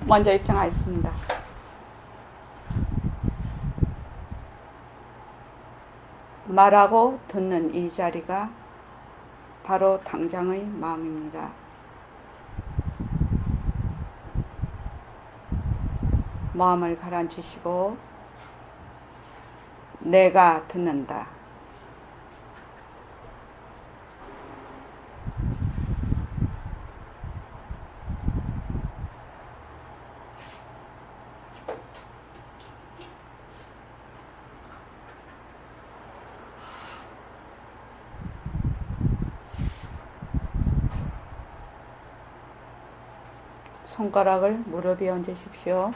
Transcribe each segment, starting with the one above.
먼저 입장하였습니다. 말하고 듣는 이 자리가 바로 당장의 마음입니다. 마음을 가라앉히시고 내가 듣는다. 손가락을 무릎 위에 얹으십시오.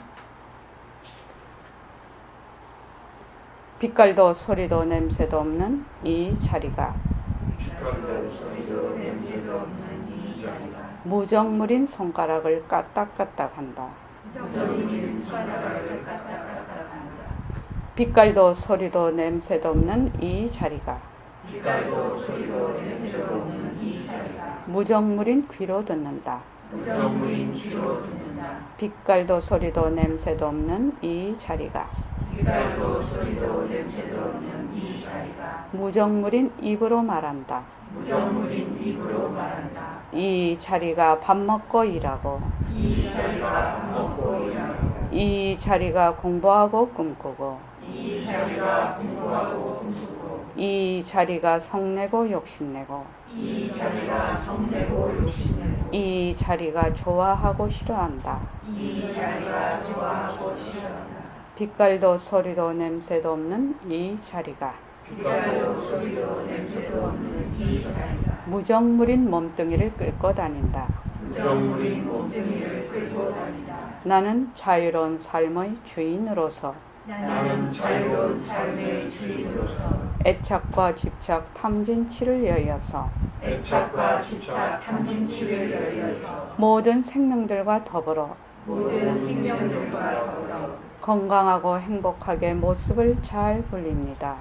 빛깔도 소리도 냄새도 없는 이 자리가 무정물인 손가락을 까딱까딱한다. 빛깔도 소리도 냄새도 없는 이 자리가 무정물인 귀로 듣는다. 빛깔도 소리도 냄새도 없는 이 자리가 무정물인 입으로 말한다. 이 자리가 밥 먹고 일하고 이 자리가 공부하고 꿈꾸고 이 자리가 성내고 욕심내고 이 자리가 좋아하고 싫어한다. 빛깔도 소리도 냄새도 없는 이 자리가 무정물인 몸뚱이를 끌고 다닌다. 나는 자유로운 삶의 주인으로서 애착과 집착 탐진치를 여여서 모든 생명들과 더불어 건강하고 행복하게 모습을 잘 불립니다.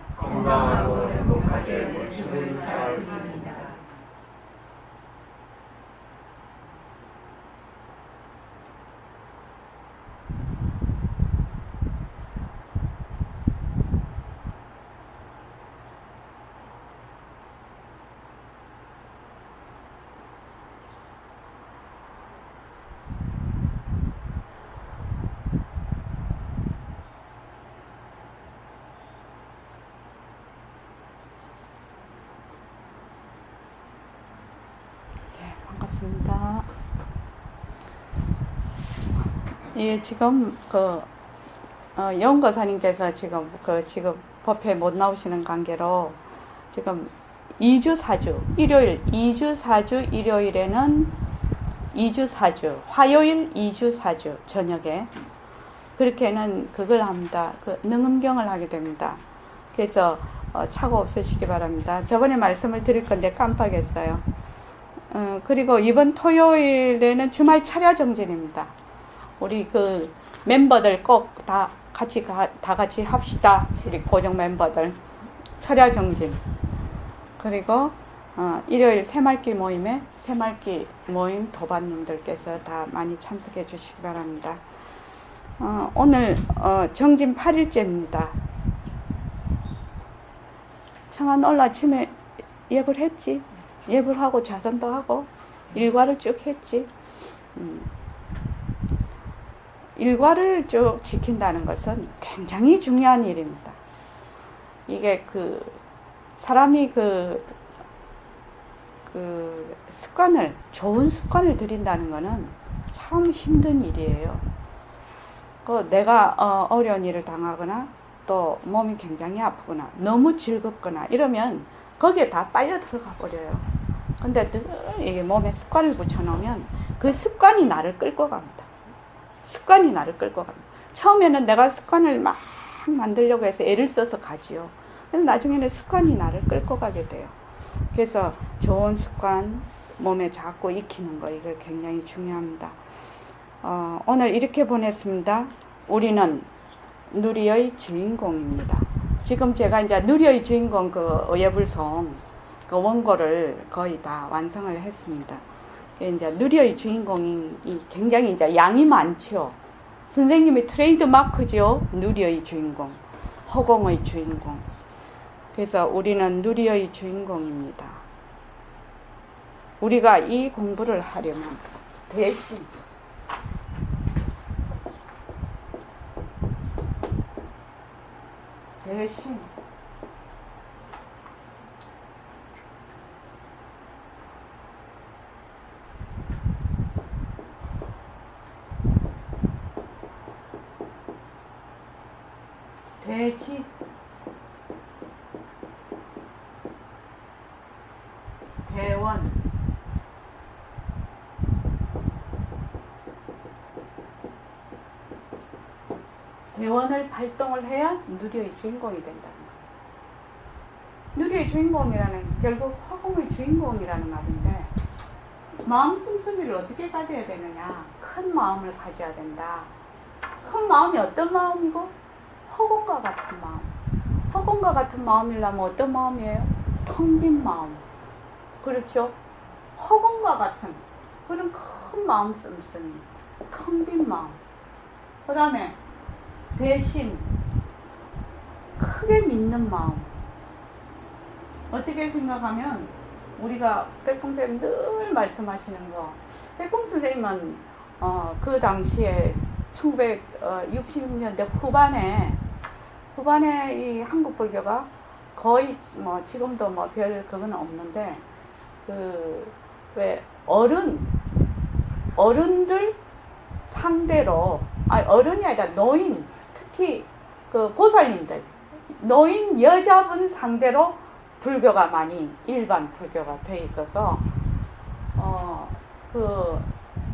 반갑습니다. 예, 지금 영거사님께서 지금 법회 못 나오시는 관계로 지금 2주 4주 일요일 2주 4주 일요일에는 2주 4주 화요일 2주 4주 저녁에 그렇게는 그걸 합니다. 그 능음경을 하게 됩니다. 그래서 착오 없으시기 바랍니다. 저번에 말씀을 드릴 건데 깜빡했어요. 그리고 이번 토요일에는 주말 차려 정진입니다. 우리 그 멤버들 꼭 다 같이 합시다. 우리 고정 멤버들 차려 정진. 그리고 일요일 새말기 모임에 새말기 모임 도반님들께서 다 많이 참석해 주시기 바랍니다. 오늘 정진 8일째입니다. 청안 올라침에 예불 했지. 예불 하고 자선도 하고 일과를 쭉 했지. 일과를 쭉 지킨다는 것은 굉장히 중요한 일입니다. 이게 사람이 습관을 좋은 습관을 들인다는 것은 참 힘든 일이에요. 내가 어려운 일을 당하거나 또 몸이 굉장히 아프거나 너무 즐겁거나 이러면 거기에 다 빨려 들어가 버려요. 근데 늘 이게 몸에 습관을 붙여놓으면 그 습관이 나를 끌고 갑니다. 습관이 나를 끌고 갑니다. 처음에는 내가 습관을 막 만들려고 해서 애를 써서 가지요. 근데 나중에는 습관이 나를 끌고 가게 돼요. 그래서 좋은 습관 몸에 자꾸 익히는 거 이거 굉장히 중요합니다. 오늘 이렇게 보냈습니다. 우리는 누리의 주인공입니다. 지금 제가 이제 누리의 주인공 예불송 원고를 거의 다 완성을 했습니다. 이제 누리의 주인공이 굉장히 이제 양이 많죠. 선생님의 트레이드 마크죠. 누리의 주인공, 허공의 주인공. 그래서 우리는 누리의 주인공입니다. 우리가 이 공부를 하려면 대신 대지 대원 대원을 발동을 해야 누리의 주인공이 된다는 거예요. 누리의 주인공이라는 결국 허공의 주인공이라는 말인데 마음 씀씀이를 어떻게 가져야 되느냐. 큰 마음을 가져야 된다. 큰 마음이 어떤 마음이고? 허공과 같은 마음. 허공과 같은 마음이라면 어떤 마음이에요? 텅 빈 마음. 그렇죠? 허공과 같은 그런 큰 마음 씀씀이. 텅 빈 마음. 그 다음에 대신 크게 믿는 마음. 어떻게 생각하면 우리가 백봉 선생님 늘 말씀하시는 거. 백봉 선생님은 그 당시에 1960년대 후반에 이 한국 불교가 거의 뭐 지금도 뭐 별 그건 없는데 그 왜 어른들 상대로 어른이 아니라 노인, 특히 그 보살님들, 노인 여자분 상대로 불교가 많이 일반 불교가 돼 있어서 그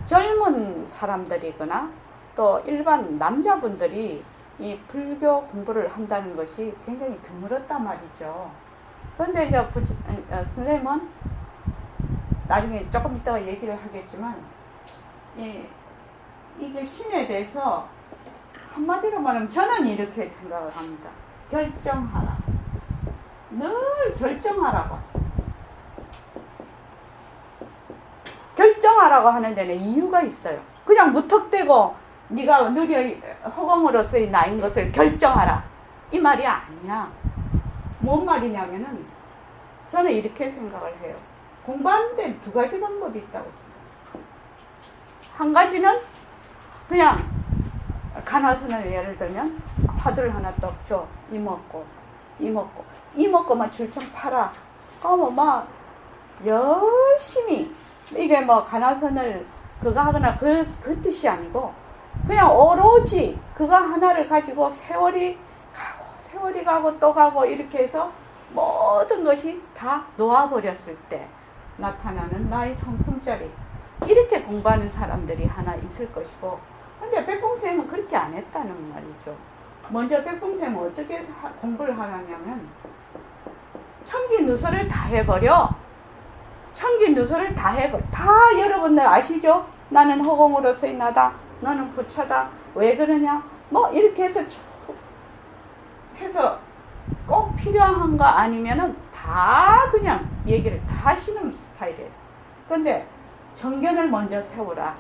젊은 사람들이거나 또 일반 남자분들이 이 불교 공부를 한다는 것이 굉장히 드물었단 말이죠. 그런데 이제 선생님은 나중에 조금 이따가 얘기를 하겠지만 이게 신에 대해서 한마디로 말하면 저는 이렇게 생각을 합니다. 결정하라. 늘 결정하라고. 결정하라고 하는 데는 이유가 있어요. 그냥 무턱대고 네가 누리의 허공으로서의 나인 것을 결정하라. 이 말이 아니야. 뭔 말이냐면은 저는 이렇게 생각을 해요. 공부하는 데는 두 가지 방법이 있다고 생각해요. 한 가지는 그냥 간화선을 예를 들면 화두를 하나 떡 줘. 이먹고만 줄청 팔아. 그러면 막 열심히 이게 뭐 간화선을 그거 하거나 그 뜻이 아니고 그냥 오로지 그거 하나를 가지고 세월이 가고 또 가고 이렇게 해서 모든 것이 다 놓아버렸을 때 나타나는 나의 성품짜리 이렇게 공부하는 사람들이 하나 있을 것이고 근데 백봉쌤은 그렇게 안 했다는 말이죠. 먼저 백봉쌤은 어떻게 공부를 하냐면 천기누설을 다 해버려. 천기누설을 다 해버려. 다 여러분들 아시죠? 나는 허공으로서의 나다. 너는 부처다. 왜 그러냐? 뭐 이렇게 해서 쭉 해서 꼭 필요한 거 아니면은 다 그냥 얘기를 다 하시는 스타일이에요. 근데 정견을 먼저 세우라.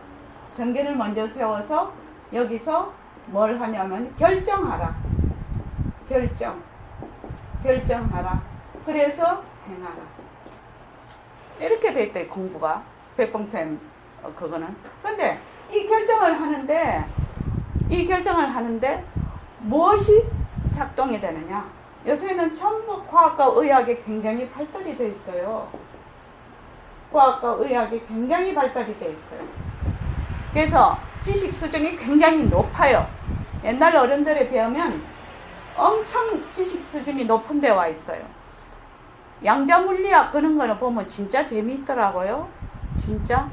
정견을 먼저 세워서 여기서 뭘 하냐면 결정하라. 결정하라. 그래서 행하라. 이렇게 돼 있대 공부가. 백봉쌤 그거는. 근데 이 결정을 하는데 무엇이 작동이 되느냐? 요새는 전부 과학과 의학이 굉장히 발달이 돼 있어요. 과학과 의학이 굉장히 발달이 돼 있어요. 그래서 지식 수준이 굉장히 높아요. 옛날 어른들에 비하면 엄청 지식 수준이 높은 데 와 있어요. 양자물리학 그런 거는 보면 진짜 재미있더라고요. 진짜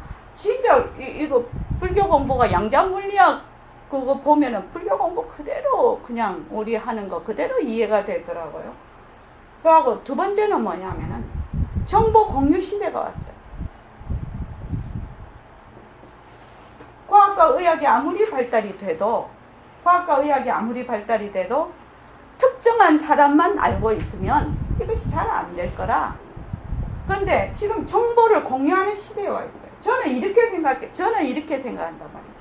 이거 불교 공부가 양자물리학 그거 보면은 불교 공부 그대로 그냥 우리 하는 거 그대로 이해가 되더라고요. 그리고 두 번째는 뭐냐면은 정보 공유 시대가 왔어요. 과학과 의학이 아무리 발달이 돼도 특정한 사람만 알고 있으면 이것이 잘 안 될 거라. 그런데 지금 정보를 공유하는 시대에 와 있어요. 저는 이렇게 생각해. 저는 이렇게 생각한단 말이죠.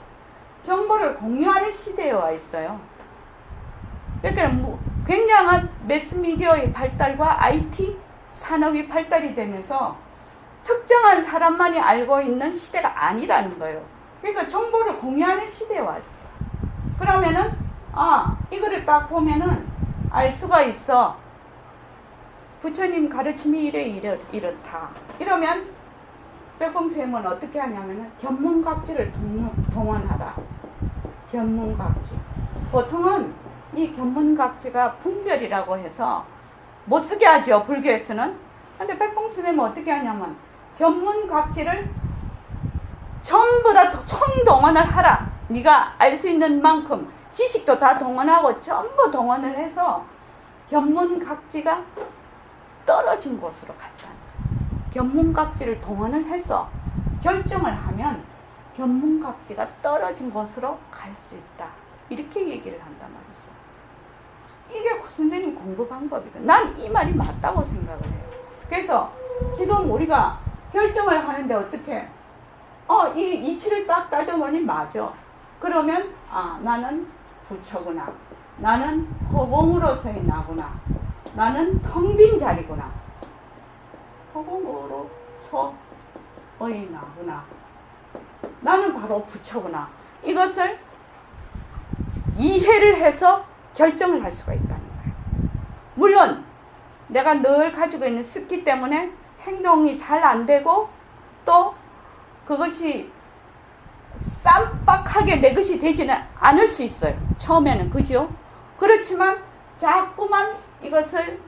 정보를 공유하는 시대에 와 있어요. 그러니까 굉장한 매스미디어의 발달과 IT 산업이 발달이 되면서 특정한 사람만이 알고 있는 시대가 아니라는 거예요. 그래서 정보를 공유하는 시대에 와 있다. 그러면은 이거를 딱 보면은 알 수가 있어. 부처님 가르침이 이렇다. 이러면 백봉쌤은 어떻게 하냐면은 견문각지를 동원하라. 견문각지. 보통은 이 견문각지가 분별이라고 해서 못 쓰게 하죠, 불교에서는. 근데 백봉스님은 어떻게 하냐면 견문각지를 전부 다 총동원을 하라. 네가 알 수 있는 만큼 지식도 다 동원하고 전부 동원을 해서 견문각지가 떨어진 곳으로 갔다. 견문각지를 동원을 해서 결정을 하면 견문각지가 떨어진 곳으로 갈 수 있다. 이렇게 얘기를 한단 말이죠. 이게 선생님 공부 방법이다. 난 이 말이 맞다고 생각을 해요. 그래서 지금 우리가 결정을 하는데 어떻게 이 이치를 딱 따져보니 맞아. 그러면 나는 부처구나. 나는 허공으로서의 나구나. 나는 텅 빈 자리구나. 허공으로서의 나구나. 나는 바로 부처구나. 이것을 이해를 해서 결정을 할 수가 있다는 거예요. 물론 내가 늘 가지고 있는 습기 때문에 행동이 잘 안 되고 또 그것이 쌈박하게 내 것이 되지는 않을 수 있어요. 처음에는. 그죠? 그렇지만 자꾸만 이것을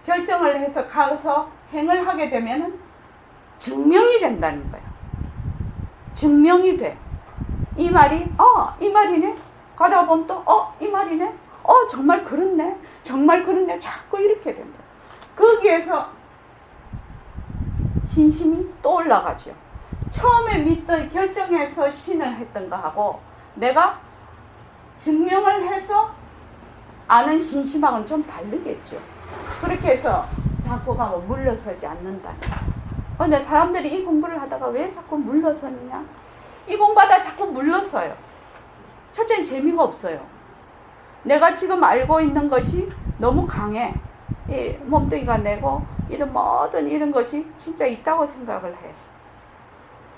결정을 해서 가서 행을 하게 되면 증명이 된다는 거예요. 증명이 돼. 이 말이 이 말이네. 가다가 보면 또 이 말이네. 정말 그렇네. 정말 그렇네. 자꾸 이렇게 된다. 거기에서 신심이 또 올라가죠. 처음에 믿던 결정해서 신을 했던 거하고 내가 증명을 해서 아는 신심하고는 좀 다르겠죠. 그렇게 해서 자꾸 가면 물러서지 않는다. 근데 사람들이 이 공부를 하다가 왜 자꾸 물러서느냐? 이 공부하다 자꾸 물러서요. 첫째는 재미가 없어요. 내가 지금 알고 있는 것이 너무 강해. 이 몸뚱이가 내고 이런 모든 이런 것이 진짜 있다고 생각을 해.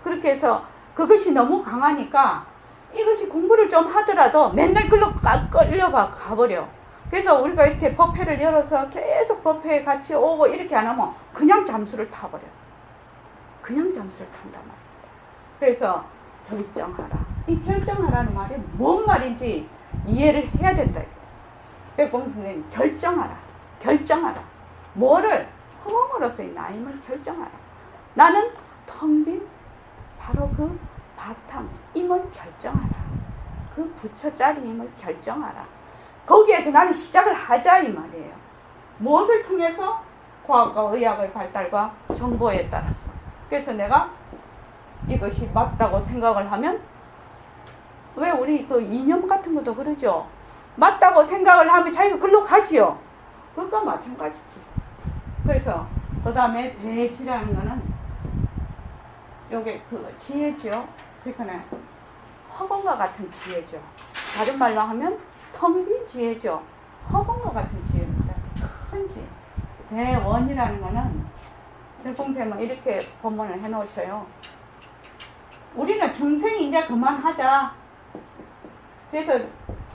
그렇게 해서 그것이 너무 강하니까 이것이 공부를 좀 하더라도 맨날 글로 끌려가 가버려. 그래서 우리가 이렇게 법회를 열어서 계속 법회에 같이 오고 이렇게 안 하면 그냥 잠수를 타버려. 그냥 잠수를 탄단 말이야. 그래서 결정하라. 이 결정하라는 말이 뭔 말인지 이해를 해야 된다. 백봉선생님 결정하라. 결정하라. 뭐를? 허공으로서의 나임을 결정하라. 나는 텅 빈 바로 그 바탕임을 결정하라. 그 부처짜리임을 결정하라. 거기에서 나는 시작을 하자 이 말이에요. 무엇을 통해서? 과학과 의학의 발달과 정보에 따라서. 그래서 내가 이것이 맞다고 생각을 하면 왜 우리 그 이념 같은 것도 그러죠. 맞다고 생각을 하면 자기가 글로 가지요. 그것과 마찬가지지. 그래서 그 다음에 대지라는 거는 요게 그 지혜죠. 그러니까 허공과 같은 지혜죠. 다른 말로 하면 텅 빈 지혜죠. 허공과 같은 지혜입니다. 큰 지혜. 대원이라는 거는 백봉쌤은 이렇게 본문을 해놓으셔요. 우리는 중생이 이제 그만하자. 그래서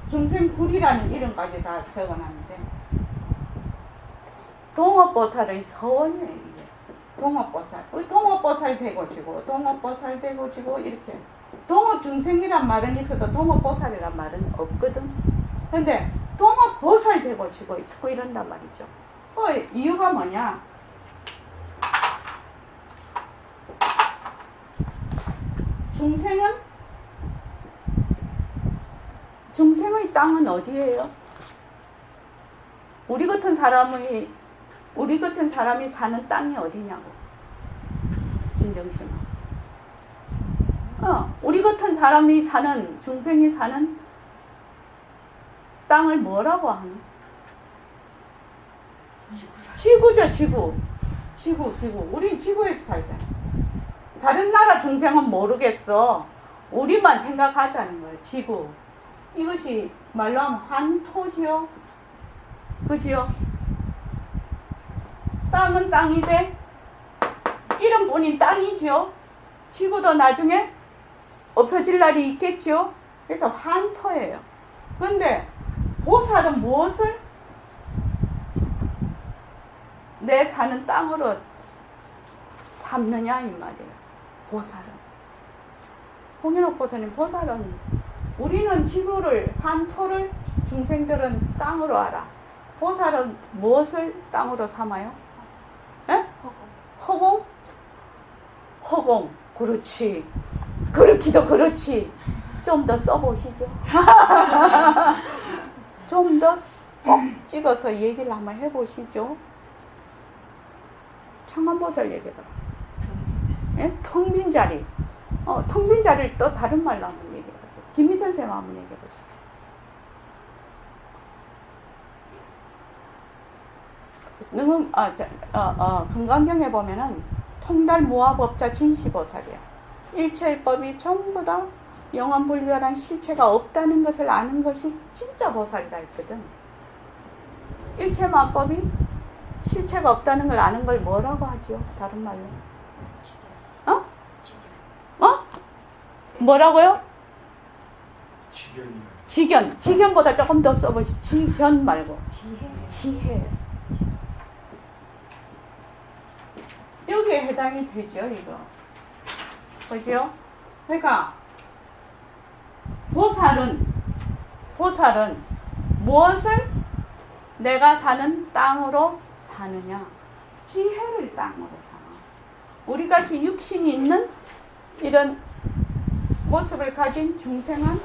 중생불이라는 이름까지 다 적어놨는데 동업보살의 서원이에요. 이게 동업보살. 동업보살 되고지고 동업보살 되고지고 이렇게 동업중생이란 말은 있어도 동업보살이란 말은 없거든. 근데 동업보살 되고지고 자꾸 이런단 말이죠. 그 이유가 뭐냐? 중생의 땅은 어디예요? 우리 같은 사람이 사는 땅이 어디냐고. 진정심아. 우리 같은 사람이 사는, 중생이 사는 땅을 뭐라고 하나? 지구죠, 지구. 지구. 우린 지구에서 살잖아. 다른 나라 중생은 모르겠어. 우리만 생각하자는 거예요. 지구. 이것이 말로 하면 한토지요. 그지요? 땅은 땅이 돼. 이름 본인 땅이지요. 지구도 나중에 없어질 날이 있겠지요. 그래서 한토예요. 근데 보살은 무엇을 내 사는 땅으로 삼느냐 이 말이에요. 보살은. 홍인옥 보살님, 보살은 우리는 지구를 한토를 중생들은 땅으로 알아. 보살은 무엇을 땅으로 삼아요? 에? 허공? 허공. 그렇지. 그렇기도 그렇지. 좀 더 써보시죠. 좀 더 꼭 찍어서 얘기를 한번 해보시죠. 청만보살 얘기해봐. 예? 텅 빈 자리. 텅 빈 자리를 또 다른 말로 한번 얘기해봐. 김희선 쌤 한번 얘기해보십시오. 금강경에 보면은 통달무아법자 진시보살이야. 일체의 법이 전부 다 영원불멸한 실체가 없다는 것을 아는 것이 진짜 보살이라 했거든. 일체만법이 실체가 없다는 걸 아는 걸 뭐라고 하지요? 다른 말로. 뭐라고요? 지견. 지견보다 조금 더 써보시. 지견 말고. 지혜. 여기에 해당이 되죠, 이거. 그죠? 그러니까, 보살은 무엇을 내가 사는 땅으로 사느냐? 지혜를 땅으로 삼아. 우리같이 육신이 있는 이런 모습을 가진 중생은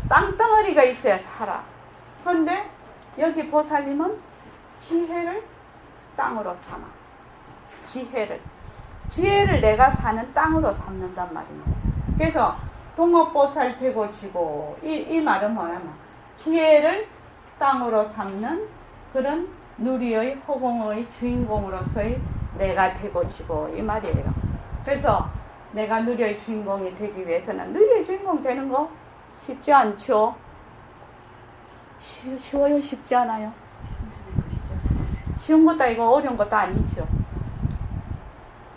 땅덩어리가 있어야 살아. 그런데 여기 보살님은 지혜를 땅으로 삼아. 지혜를 내가 사는 땅으로 삼는단 말입니다. 그래서 동업보살 되고 지고 이 말은 뭐냐면 지혜를 땅으로 삼는 그런 누리의 허공의 주인공으로서의 내가 되고 지고 이 말이에요. 그래서 내가 누리의 주인공이 되기 위해서는 누리의 주인공 되는 거 쉽지 않죠? 쉬워요? 쉽지 않아요? 쉬운 것도 아니고 어려운 것도 아니죠.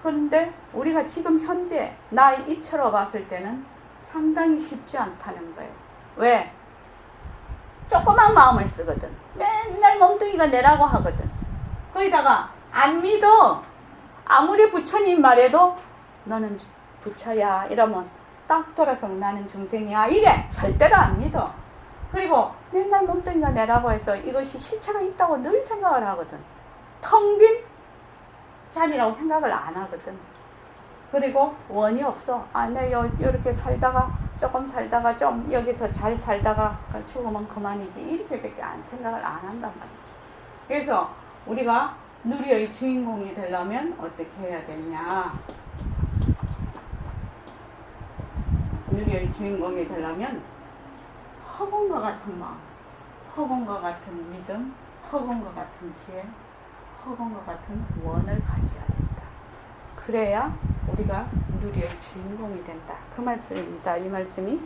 그런데 우리가 지금 현재 나의 입처로 봤을 때는 상당히 쉽지 않다는 거예요. 왜? 조그만 마음을 쓰거든. 맨날 몸뚱이가 내라고 하거든. 거기다가 안 믿어. 아무리 부처님 말해도 너는 부처야 이러면 딱 돌아서 나는 중생이야 이래. 절대로 안 믿어. 그리고 맨날 몸뚱이가 내라고 해서 이것이 실체가 있다고 늘 생각을 하거든. 텅 빈 자리라고 생각을 안 하거든. 그리고 원이 없어. 내가 이렇게 살다가 조금 살다가 좀 여기서 잘 살다가 죽으면 그만이지 이렇게밖에 생각을 안 한단 말이야. 그래서 우리가 누리의 주인공이 되려면 어떻게 해야 되냐? 누리의 주인공이 되려면 허공과 같은 마음, 허공과 같은 믿음, 허공과 같은 지혜, 허공과 같은 원을 가져야 된다. 그래야 우리가 누리의 주인공이 된다. 그 말씀입니다. 이 말씀이.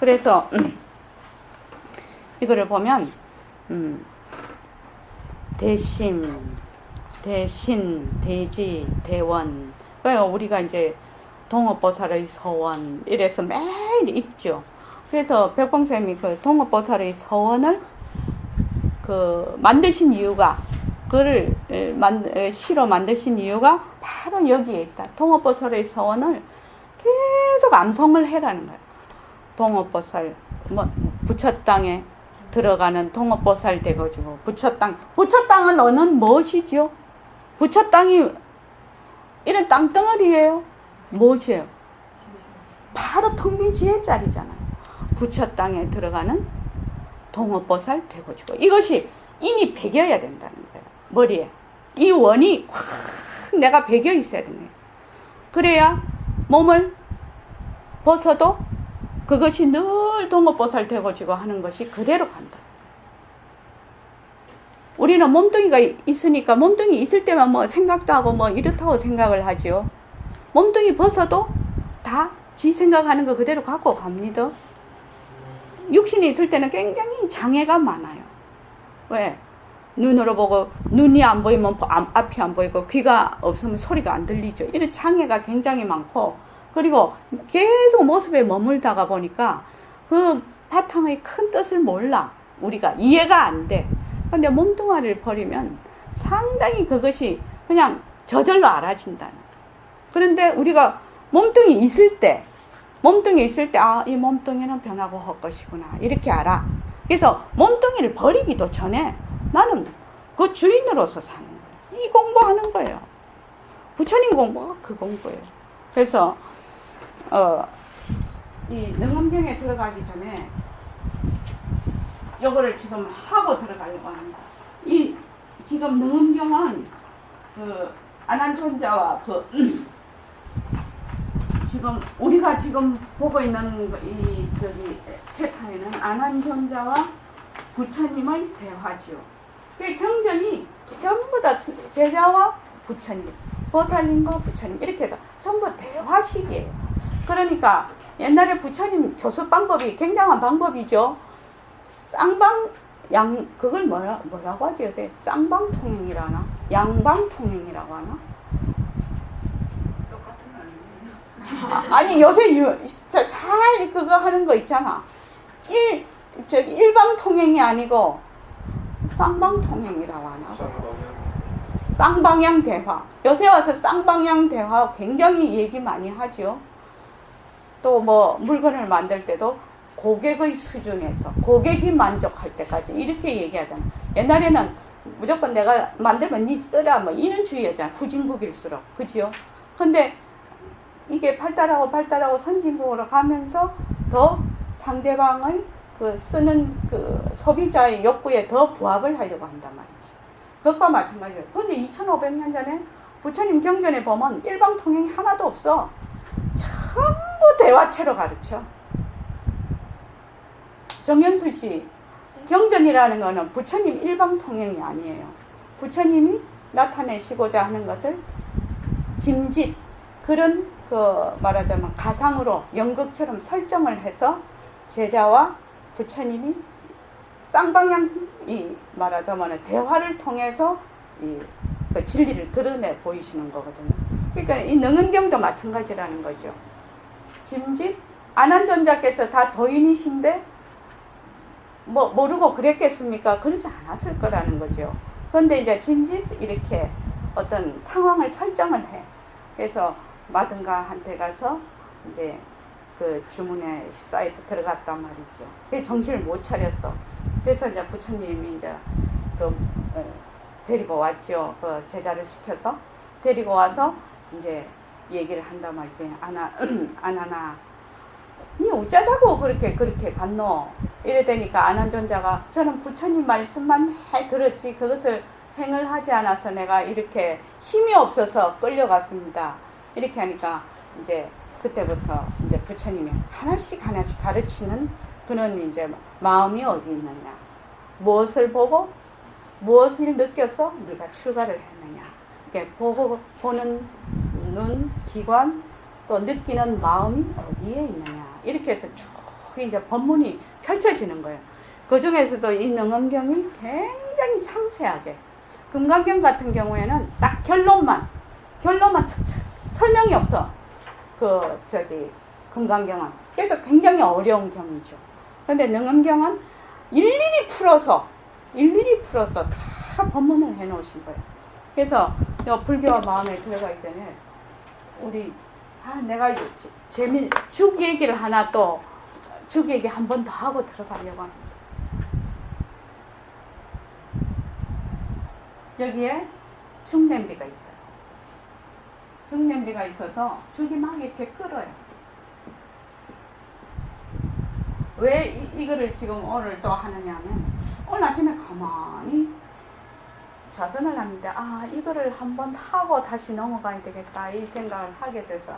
그래서 이거를 보면 대신, 대지, 대원. 그러니까 우리가 이제 동업보살의 서원 이래서 매일 읽죠. 그래서 백봉쌤이 그 동업보살의 서원을 만드신 이유가 그를 시로 만드신 이유가 바로 여기에 있다. 동업보살의 서원을 계속 암송을 해라는 거예요. 동업보살, 부처 땅에 들어가는 동업보살 돼가지고 부처 땅은 어느 무엇이죠? 부처 땅이 이런 땅덩어리예요. 무엇이에요? 바로 텅 빈 지혜자리잖아요. 부처 땅에 들어가는 동업보살 되고지고 이것이 이미 배겨야 된다는 거예요. 머리에 이 원이 확 내가 배겨 있어야 되는 거예요. 그래야 몸을 벗어도 그것이 늘 동업보살 되고지고 하는 것이 그대로 간다. 우리는 몸뚱이가 있으니까 몸뚱이 있을 때만 뭐 생각도 하고 뭐 이렇다고 생각을 하죠. 몸뚱이 벗어도 다 지 생각하는 거 그대로 갖고 갑니다. 육신이 있을 때는 굉장히 장애가 많아요. 왜? 눈으로 보고 눈이 안 보이면 앞이 안 보이고 귀가 없으면 소리가 안 들리죠. 이런 장애가 굉장히 많고 그리고 계속 모습에 머물다가 보니까 그 바탕의 큰 뜻을 몰라. 우리가 이해가 안 돼. 근데 몸뚱아리를 버리면 상당히 그것이 그냥 저절로 알아진다는. 그런데 우리가 몸뚱이 있을 때, 아, 이 몸뚱이는 변하고 할 것이구나. 이렇게 알아. 그래서 몸뚱이를 버리기도 전에 나는 그 주인으로서 사는 거예요. 이 공부하는 거예요. 부처님 공부가 그 공부예요. 그래서, 이 능엄경에 들어가기 전에 요거를 지금 하고 들어가려고 합니다. 이 지금 능엄경은 그 아난존자와 지금 우리가 지금 보고 있는 이 챕터에는 아난존자와 부처님의 대화지요. 그 경전이 전부 다 제자와 부처님, 보살님과 부처님 이렇게 해서 전부 대화식이에요. 그러니까 옛날에 부처님 교수 방법이 굉장한 방법이죠. 그걸 뭐라고 하지? 요새 쌍방통행이라나? 양방통행이라고 하나? 아니 요새 잘 그거 하는 거 있잖아. 일방통행이 아니고 쌍방통행이라고 하나? 쌍방향 대화. 요새 와서 쌍방향 대화 굉장히 얘기 많이 하죠. 또 뭐 물건을 만들 때도 고객의 수준에서 고객이 만족할 때까지 이렇게 얘기하잖아. 옛날에는 무조건 내가 만들면 니 쓰라 뭐 이런 주의였잖아. 후진국일수록. 그지요? 근데 이게 발달하고 선진국으로 가면서 더 상대방의 그 쓰는 그 소비자의 욕구에 더 부합을 하려고 한단 말이지. 그것과 마찬가지예요. 근데 2500년 전에 부처님 경전에 보면 일방통행이 하나도 없어. 전부 대화체로 가르쳐. 정연수 씨, 경전이라는 거는 부처님 일방통행이 아니에요. 부처님이 나타내시고자 하는 것을 짐짓, 그런 말하자면 가상으로 연극처럼 설정을 해서 제자와 부처님이 쌍방향이 말하자면 대화를 통해서 그 진리를 드러내 보이시는 거거든요. 그러니까 이 능은경도 마찬가지라는 거죠. 짐짓, 아난존자께서 다 도인이신데 뭐 모르고 그랬겠습니까? 그러지 않았을 거라는 거죠. 그런데 이제 짐짓 이렇게 어떤 상황을 설정을 해. 그래서 마든가한테 가서 이제 그 주문에 휩싸여서 들어갔단 말이죠. 그게 정신을 못 차렸어. 그래서 이제 부처님이 이제 데리고 왔죠. 그 제자를 시켜서 데리고 와서 이제 얘기를 한단 말이지. 아나나, 니 어쩌자고 그렇게 갔노? 이래 되니까 아난존자가 저는 부처님 말씀만 들었지 그것을 행을 하지 않아서 내가 이렇게 힘이 없어서 끌려갔습니다. 이렇게 하니까 이제 그때부터 이제 부처님이 하나씩 가르치는 그런 이제 마음이 어디 있느냐, 무엇을 보고 무엇을 느껴서 네가 출가를 했느냐, 이렇게 보는 눈, 기관, 또 느끼는 마음이 어디에 있느냐, 이렇게 해서 쭉 이제 법문이 펼쳐지는 거예요. 그 중에서도 이 능엄경이 굉장히 상세하게, 금강경 경우에는 딱 결론만 척척 설명이 없어. 금강경은 그래서 굉장히 어려운 경이죠. 그런데 능엄경은 일일이 풀어서 다 법문을 해 놓으신 거예요. 그래서 불교와 마음에 들어가기 전에 내가 죽 얘기를 하나 또 죽 얘기 한 번 더 하고 들어가려고 합니다. 여기에 죽냄비가 있어요. 죽냄비가 있어서 죽이 막 이렇게 끓어요. 왜 이거를 지금 오늘 또 하느냐 하면, 오늘 아침에 가만히 좌선을 하는데, 이거를 한번 하고 다시 넘어가야 되겠다, 이 생각을 하게 돼서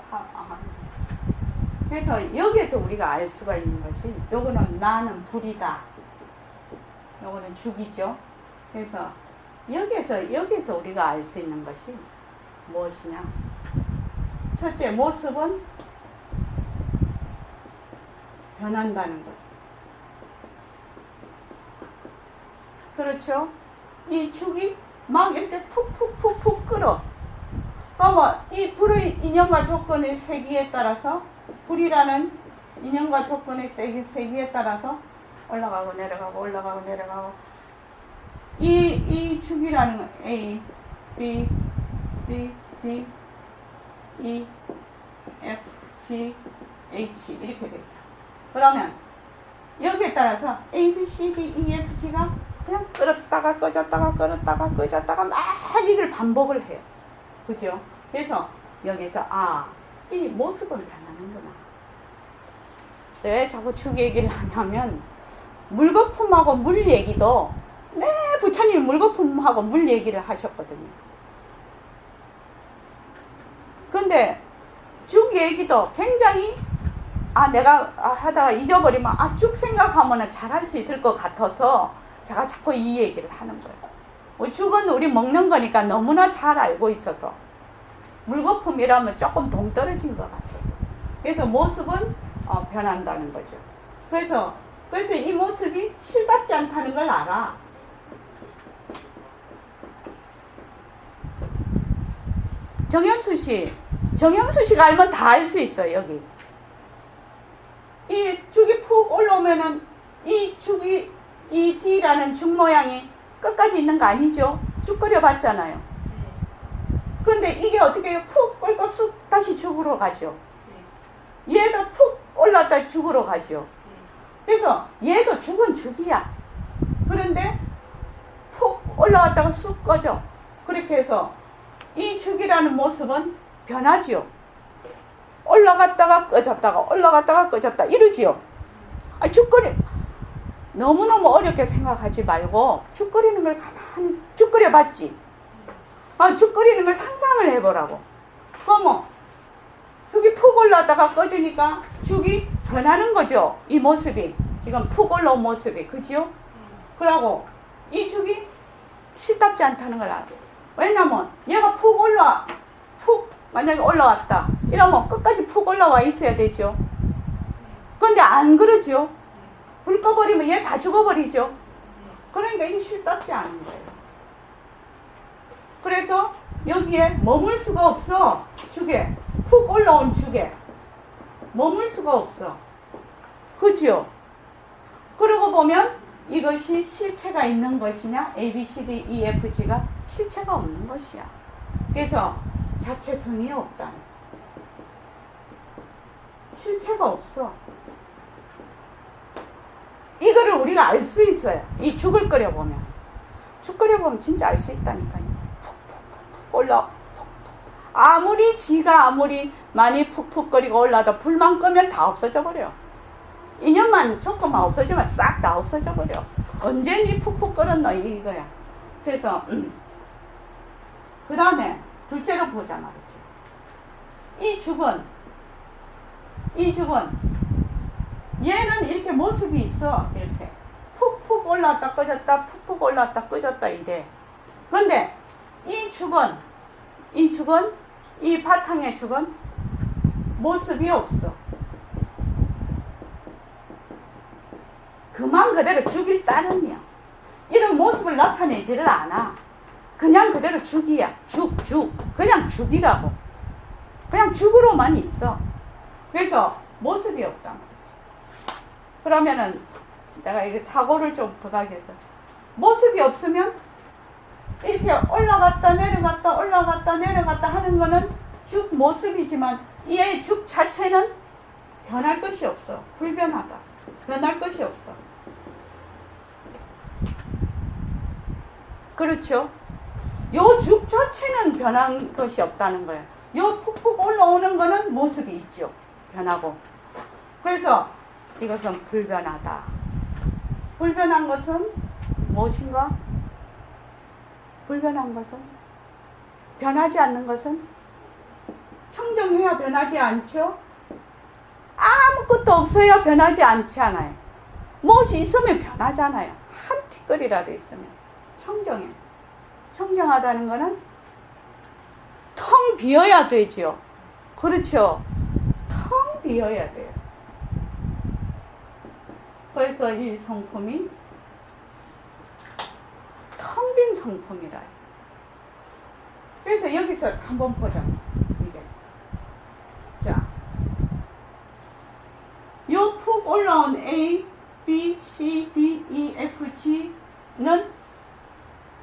그래서 여기에서 우리가 알 수가 있는 것이, 요거는 나는 불이다, 요거는 죽이죠. 그래서 여기에서 우리가 알 수 있는 것이 무엇이냐, 첫째, 모습은 변한다는 거죠. 그렇죠? 이 축이 막 이렇게 푹푹푹푹 끓어. 그러면 이 불의 인연과 조건의 세기에 따라서, 불이라는 인연과 조건의 세기에 따라서 올라가고 내려가고 올라가고 내려가고, 이 축이라는 건 A, B, C, D, E, F, G, H 이렇게 됩니다. 그러면 여기에 따라서 A, B, C, D, E, F, G가 그냥 끓었다가 꺼졌다가 끓었다가 꺼졌다가 막 이걸 반복을 해요. 그죠? 그래서 여기서 이 모습은 변하는구나. 왜 자꾸 축 얘기를 하냐면, 물거품하고 물 얘기도 부처님 물거품하고 물 얘기를 하셨거든요. 근데 죽 얘기도 굉장히 내가 하다가 잊어버리면 죽 생각하면 잘할 수 있을 것 같아서 제가 자꾸 이 얘기를 하는 거예요. 죽은 우리 먹는 거니까 너무나 잘 알고 있어서, 물거품이라면 조금 동떨어진 것 같아서. 그래서 모습은 변한다는 거죠. 그래서 이 모습이 실답지 않다는 걸 알아. 정영수 씨가 알면 다 알 수 있어요. 여기 이 죽이 푹 올라오면은 이 죽이, 이 D라는 죽 모양이 끝까지 있는 거 아니죠? 죽 끓여봤잖아요. 근데 이게 어떻게 해요? 푹 끓고 쑥 다시 죽으러 가죠. 얘도 푹 올랐다 죽으러 가죠. 그래서 얘도 죽은 죽이야. 그런데 푹 올라왔다가 쑥 꺼져. 그렇게 해서 이 죽이라는 모습은 변하지요. 올라갔다가 꺼졌다가 올라갔다가 꺼졌다 이러지요. 죽거리 너무너무 어렵게 생각하지 말고 죽거리는 걸 가만히 죽거려 봤지. 죽거리는 걸 상상을 해보라고. 그러면 죽이 푹 올라왔다가 꺼지니까 죽이 변하는 거죠. 이 모습이 지금 푹 올라온 모습이, 그지요? 그러고 이 죽이 실답지 않다는 걸 알아. 왜냐면 얘가 푹 만약에 올라왔다 이러면 끝까지 푹 올라와 있어야 되죠. 근데 안 그러죠. 불 꺼버리면 얘 다 죽어버리죠. 그러니까 이게 실답지 않은 거예요. 그래서 여기에 머물 수가 없어. 죽에 푹 올라온 죽에 머물 수가 없어. 그죠? 그러고 보면 이것이 실체가 있는 것이냐, A, B, C, D, E, F, G가 실체가 없는 것이야. 그래서 자체성이 없다. 실체가 없어. 이거를 우리가 알 수 있어요. 이 죽을 끓여보면. 죽 끓여보면 진짜 알 수 있다니까요. 푹푹푹 올라. 아무리 지가 많이 푹푹 끓이고 올라도 불만 끄면 다 없어져 버려. 인연만 조금만 없어지면 싹 다 없어져 버려. 언제 니 푹푹 끓었노 이거야. 그래서 그 다음에 둘째로 보자 말이죠. 이 죽은 얘는 이렇게 모습이 있어. 이렇게 푹푹 올라왔다 꺼졌다 푹푹 올라왔다 꺼졌다 이래. 그런데 이 죽은 이 바탕의 죽은 모습이 없어. 그만 그대로 죽일 따름이야. 이런 모습을 나타내지를 않아. 그냥 그대로 죽이야. 죽. 그냥 죽이라고. 그냥 죽으로만 있어. 그래서 모습이 없다. 그러면은 내가 이게 사고를 좀 부각해서, 모습이 없으면 이렇게 올라갔다 내려갔다 하는 거는 죽 모습이지만 이 죽 자체는 변할 것이 없어. 불변하다. 변할 것이 없어. 그렇죠? 요 죽 자체는 변한 것이 없다는 거예요. 요 푹푹 올라오는 거는 모습이 있죠. 변하고. 그래서 이것은 불변하다. 불변한 것은 무엇인가? 불변한 것은, 변하지 않는 것은, 청정해야 변하지 않죠? 아무것도 없어야 변하지 않잖아요. 무엇이 있으면 변하잖아요. 한 티끌이라도 있으면. 청정해. 청정하다는 것은 텅 비어야 되지요. 그렇죠. 텅 비어야 돼요. 그래서 이 성품이 텅 빈 성품이라. 그래서 여기서 한번 보자. 이게. 자. 요 푹 올라온 A, B, C, D, E, F, G는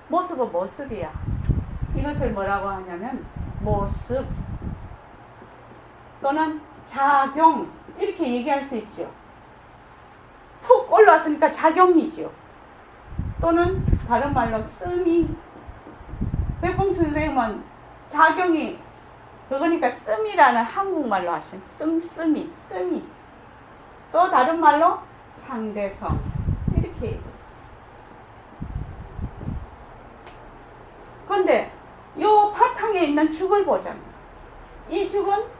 모습은 모습이야. 이것을 뭐라고 하냐면 모습 또는 작용 이렇게 얘기할 수 있죠. 푹 올라왔으니까 작용이죠. 또는 다른 말로 씀이. 백봉 선생님은 작용이 그거니까 씀이라는 한국말로 하시면 씀씀이 씀이. 또 다른 말로 상대성 이렇게 얘기해요. 근데 요 바탕에 있는 죽을 보자면 이 죽은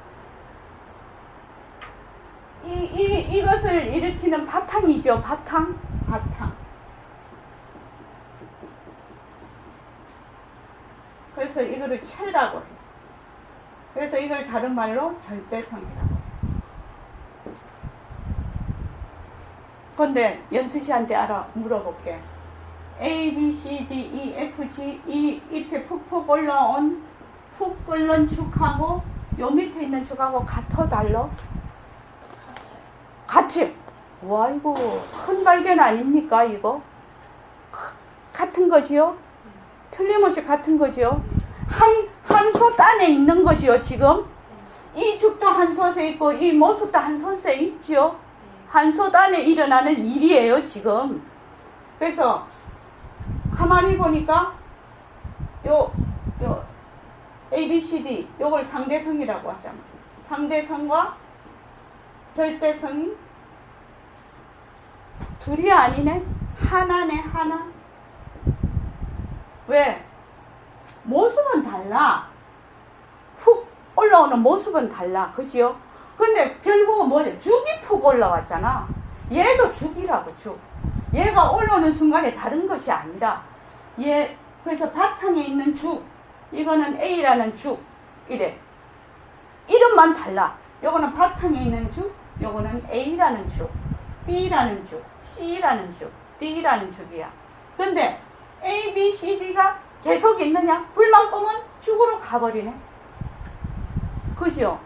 이것을 일으키는 바탕이죠. 바탕. 그래서 이거를 체라고 해요. 그래서 이걸 다른 말로 절대성이라고 해요. 근데 연수 씨한테 물어볼게. A, B, C, D, E, F, G, 이 잎에 푹푹 올라온 푹 끓는 죽하고 요 밑에 있는 죽하고 같아 달라? 같이. 와, 이거 큰 발견 아닙니까 이거? 같은 거지요? 틀림없이 같은 거지요? 한 솥 안에 있는 거지요 지금? 이 죽도 한 솥에 있고 이 모습도 한 솥에 있지요? 한 솥 안에 일어나는 일이에요 지금. 그래서 가만히 보니까 요 A, B, C, D 요걸 상대성이라고 하잖아. 상대성과 절대성이 둘이 아니네. 하나네 하나. 왜? 모습은 달라. 푹 올라오는 모습은 달라. 그지요? 근데 결국은 뭐죠? 죽이 푹 올라왔잖아. 얘도 죽이라고 죽. 얘가 올라오는 순간에 다른 것이 아니라 그래서 바탕에 있는 죽 이거는 A라는 죽 이래. 이름만 달라. 요거는 바탕에 있는 죽 요거는 A라는 죽 B라는 죽 C라는 죽 D라는 죽이야. 근데 A, B, C, D가 계속 있느냐? 불만 끄면 죽으로 가버리네. 그죠?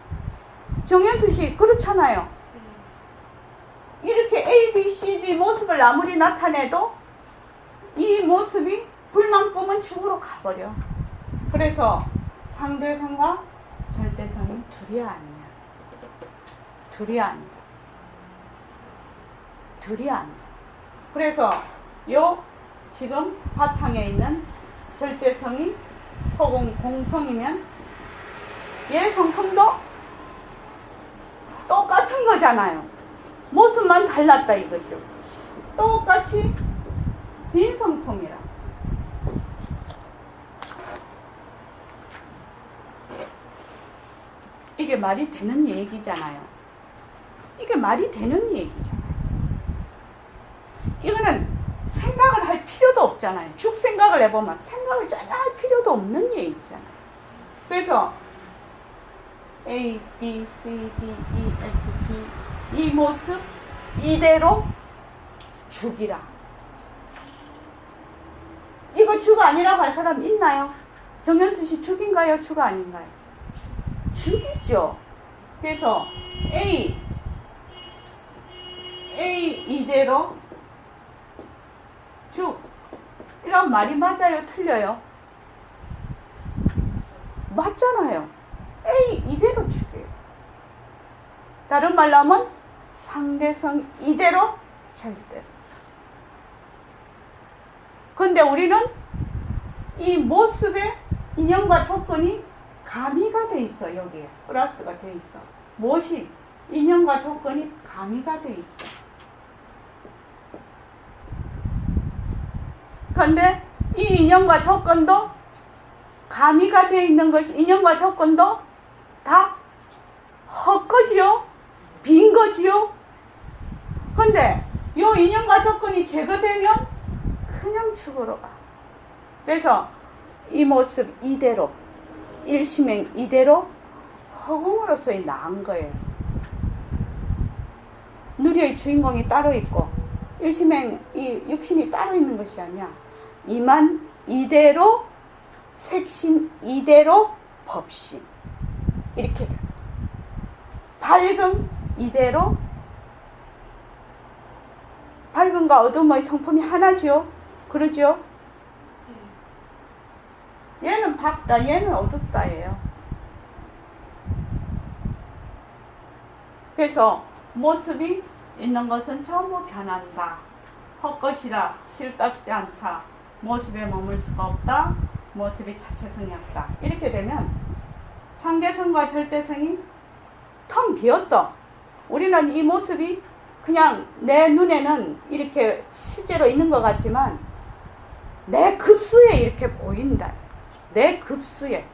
정현수 씨 그렇잖아요. 이렇게 A, B, C, D 모습을 아무리 나타내도 이 모습이 불만 끄면 죽으로 가버려. 그래서 상대성과 절대성이 둘이 아니야. 둘이 아니야. 그래서 요 지금 바탕에 있는 절대성이 혹은 공성이면 얘 성품도 똑같은 거잖아요. 모습만 달랐다 이거죠. 똑같이 빈 성품이라. 이게 말이 되는 얘기잖아요. 이게 말이 되는 얘기잖아요. 이거는 생각을 할 필요도 없잖아요. 죽 생각을 해보면 생각을 전혀 할 필요도 없는 얘기잖아요. 그래서 A, B, C, D, E, F, G 이 모습 이대로 죽이라. 이거 죽 아니라고 할 사람 있나요? 정현수 씨 죽인가요? 죽 아닌가요? 죽이죠. 그래서 A 이대로 죽 이런 말이 맞아요? 틀려요? 맞잖아요. A 이대로 죽여요. 다른 말로 하면 상대성 이대로 절대성. 근데 우리는 이 모습의 인연과 조건이 가미가 돼 있어. 여기에 플러스가 돼 있어. 무엇이? 인연과 조건이 가미가 돼 있어. 그런데 이 인연과 조건도 가미가 돼 있는 것이 인연과 조건도 다 헛거지요? 빈 거지요? 근데 이 인연과 조건이 제거되면 그냥 죽으러 가. 그래서 이 모습 이대로 일심행 이대로 허공으로서의 나은 거예요. 누리의 주인공이 따로 있고 일심행 이 육신이 따로 있는 것이 아니야. 이만 이대로 색신 이대로 법신 이렇게 돼. 밝음 이대로 밝음과 어둠의 성품이 하나죠. 그러죠? 얘는 밝다, 얘는 어둡다예요. 그래서 모습이 있는 것은 전부 변한다. 헛것이다. 실답지 않다. 모습에 머물 수가 없다. 모습이 자체성이 없다. 이렇게 되면 상대성과 절대성이 텅 비었어. 우리는 이 모습이 그냥 내 눈에는 이렇게 실제로 있는 것 같지만 내 급수에 이렇게 보인다. 내 급수에.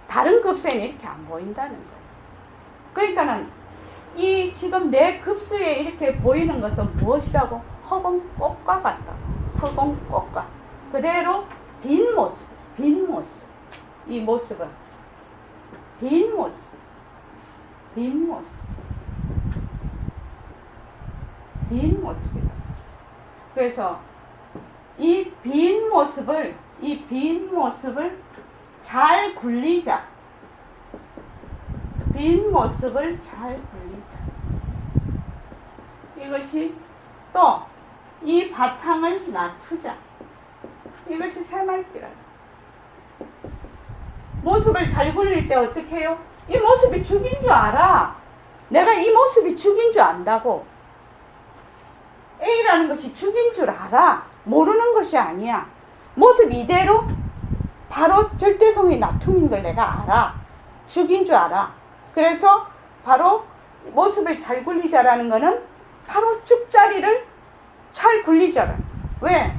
다른 급수에는 이렇게 안 보인다는 거예요. 그러니까는 이 지금 내 급수에 이렇게 보이는 것은 무엇이라고? 허공꽃과 같다. 허공꽃과. 그대로 빈 모습. 빈 모습. 이 모습은 빈 모습. 빈 모습. 빈 모습이다. 그래서 이 빈 모습을 잘 굴리자. 빈 모습을 잘 굴리자. 이것이 또 이 바탕을 놔두자. 이것이 새말기라. 모습을 잘 굴릴 때 어떻게 해요? 이 모습이 죽인 줄 알아. 내가 이 모습이 죽인 줄 안다고. A라는 것이 죽인 줄 알아. 모르는 것이 아니야. 모습 이대로 바로 절대성의 나툼인 걸 내가 알아. 죽인 줄 알아. 그래서 바로 모습을 잘 굴리자라는 거는 바로 죽자리를 잘 굴리자라. 왜?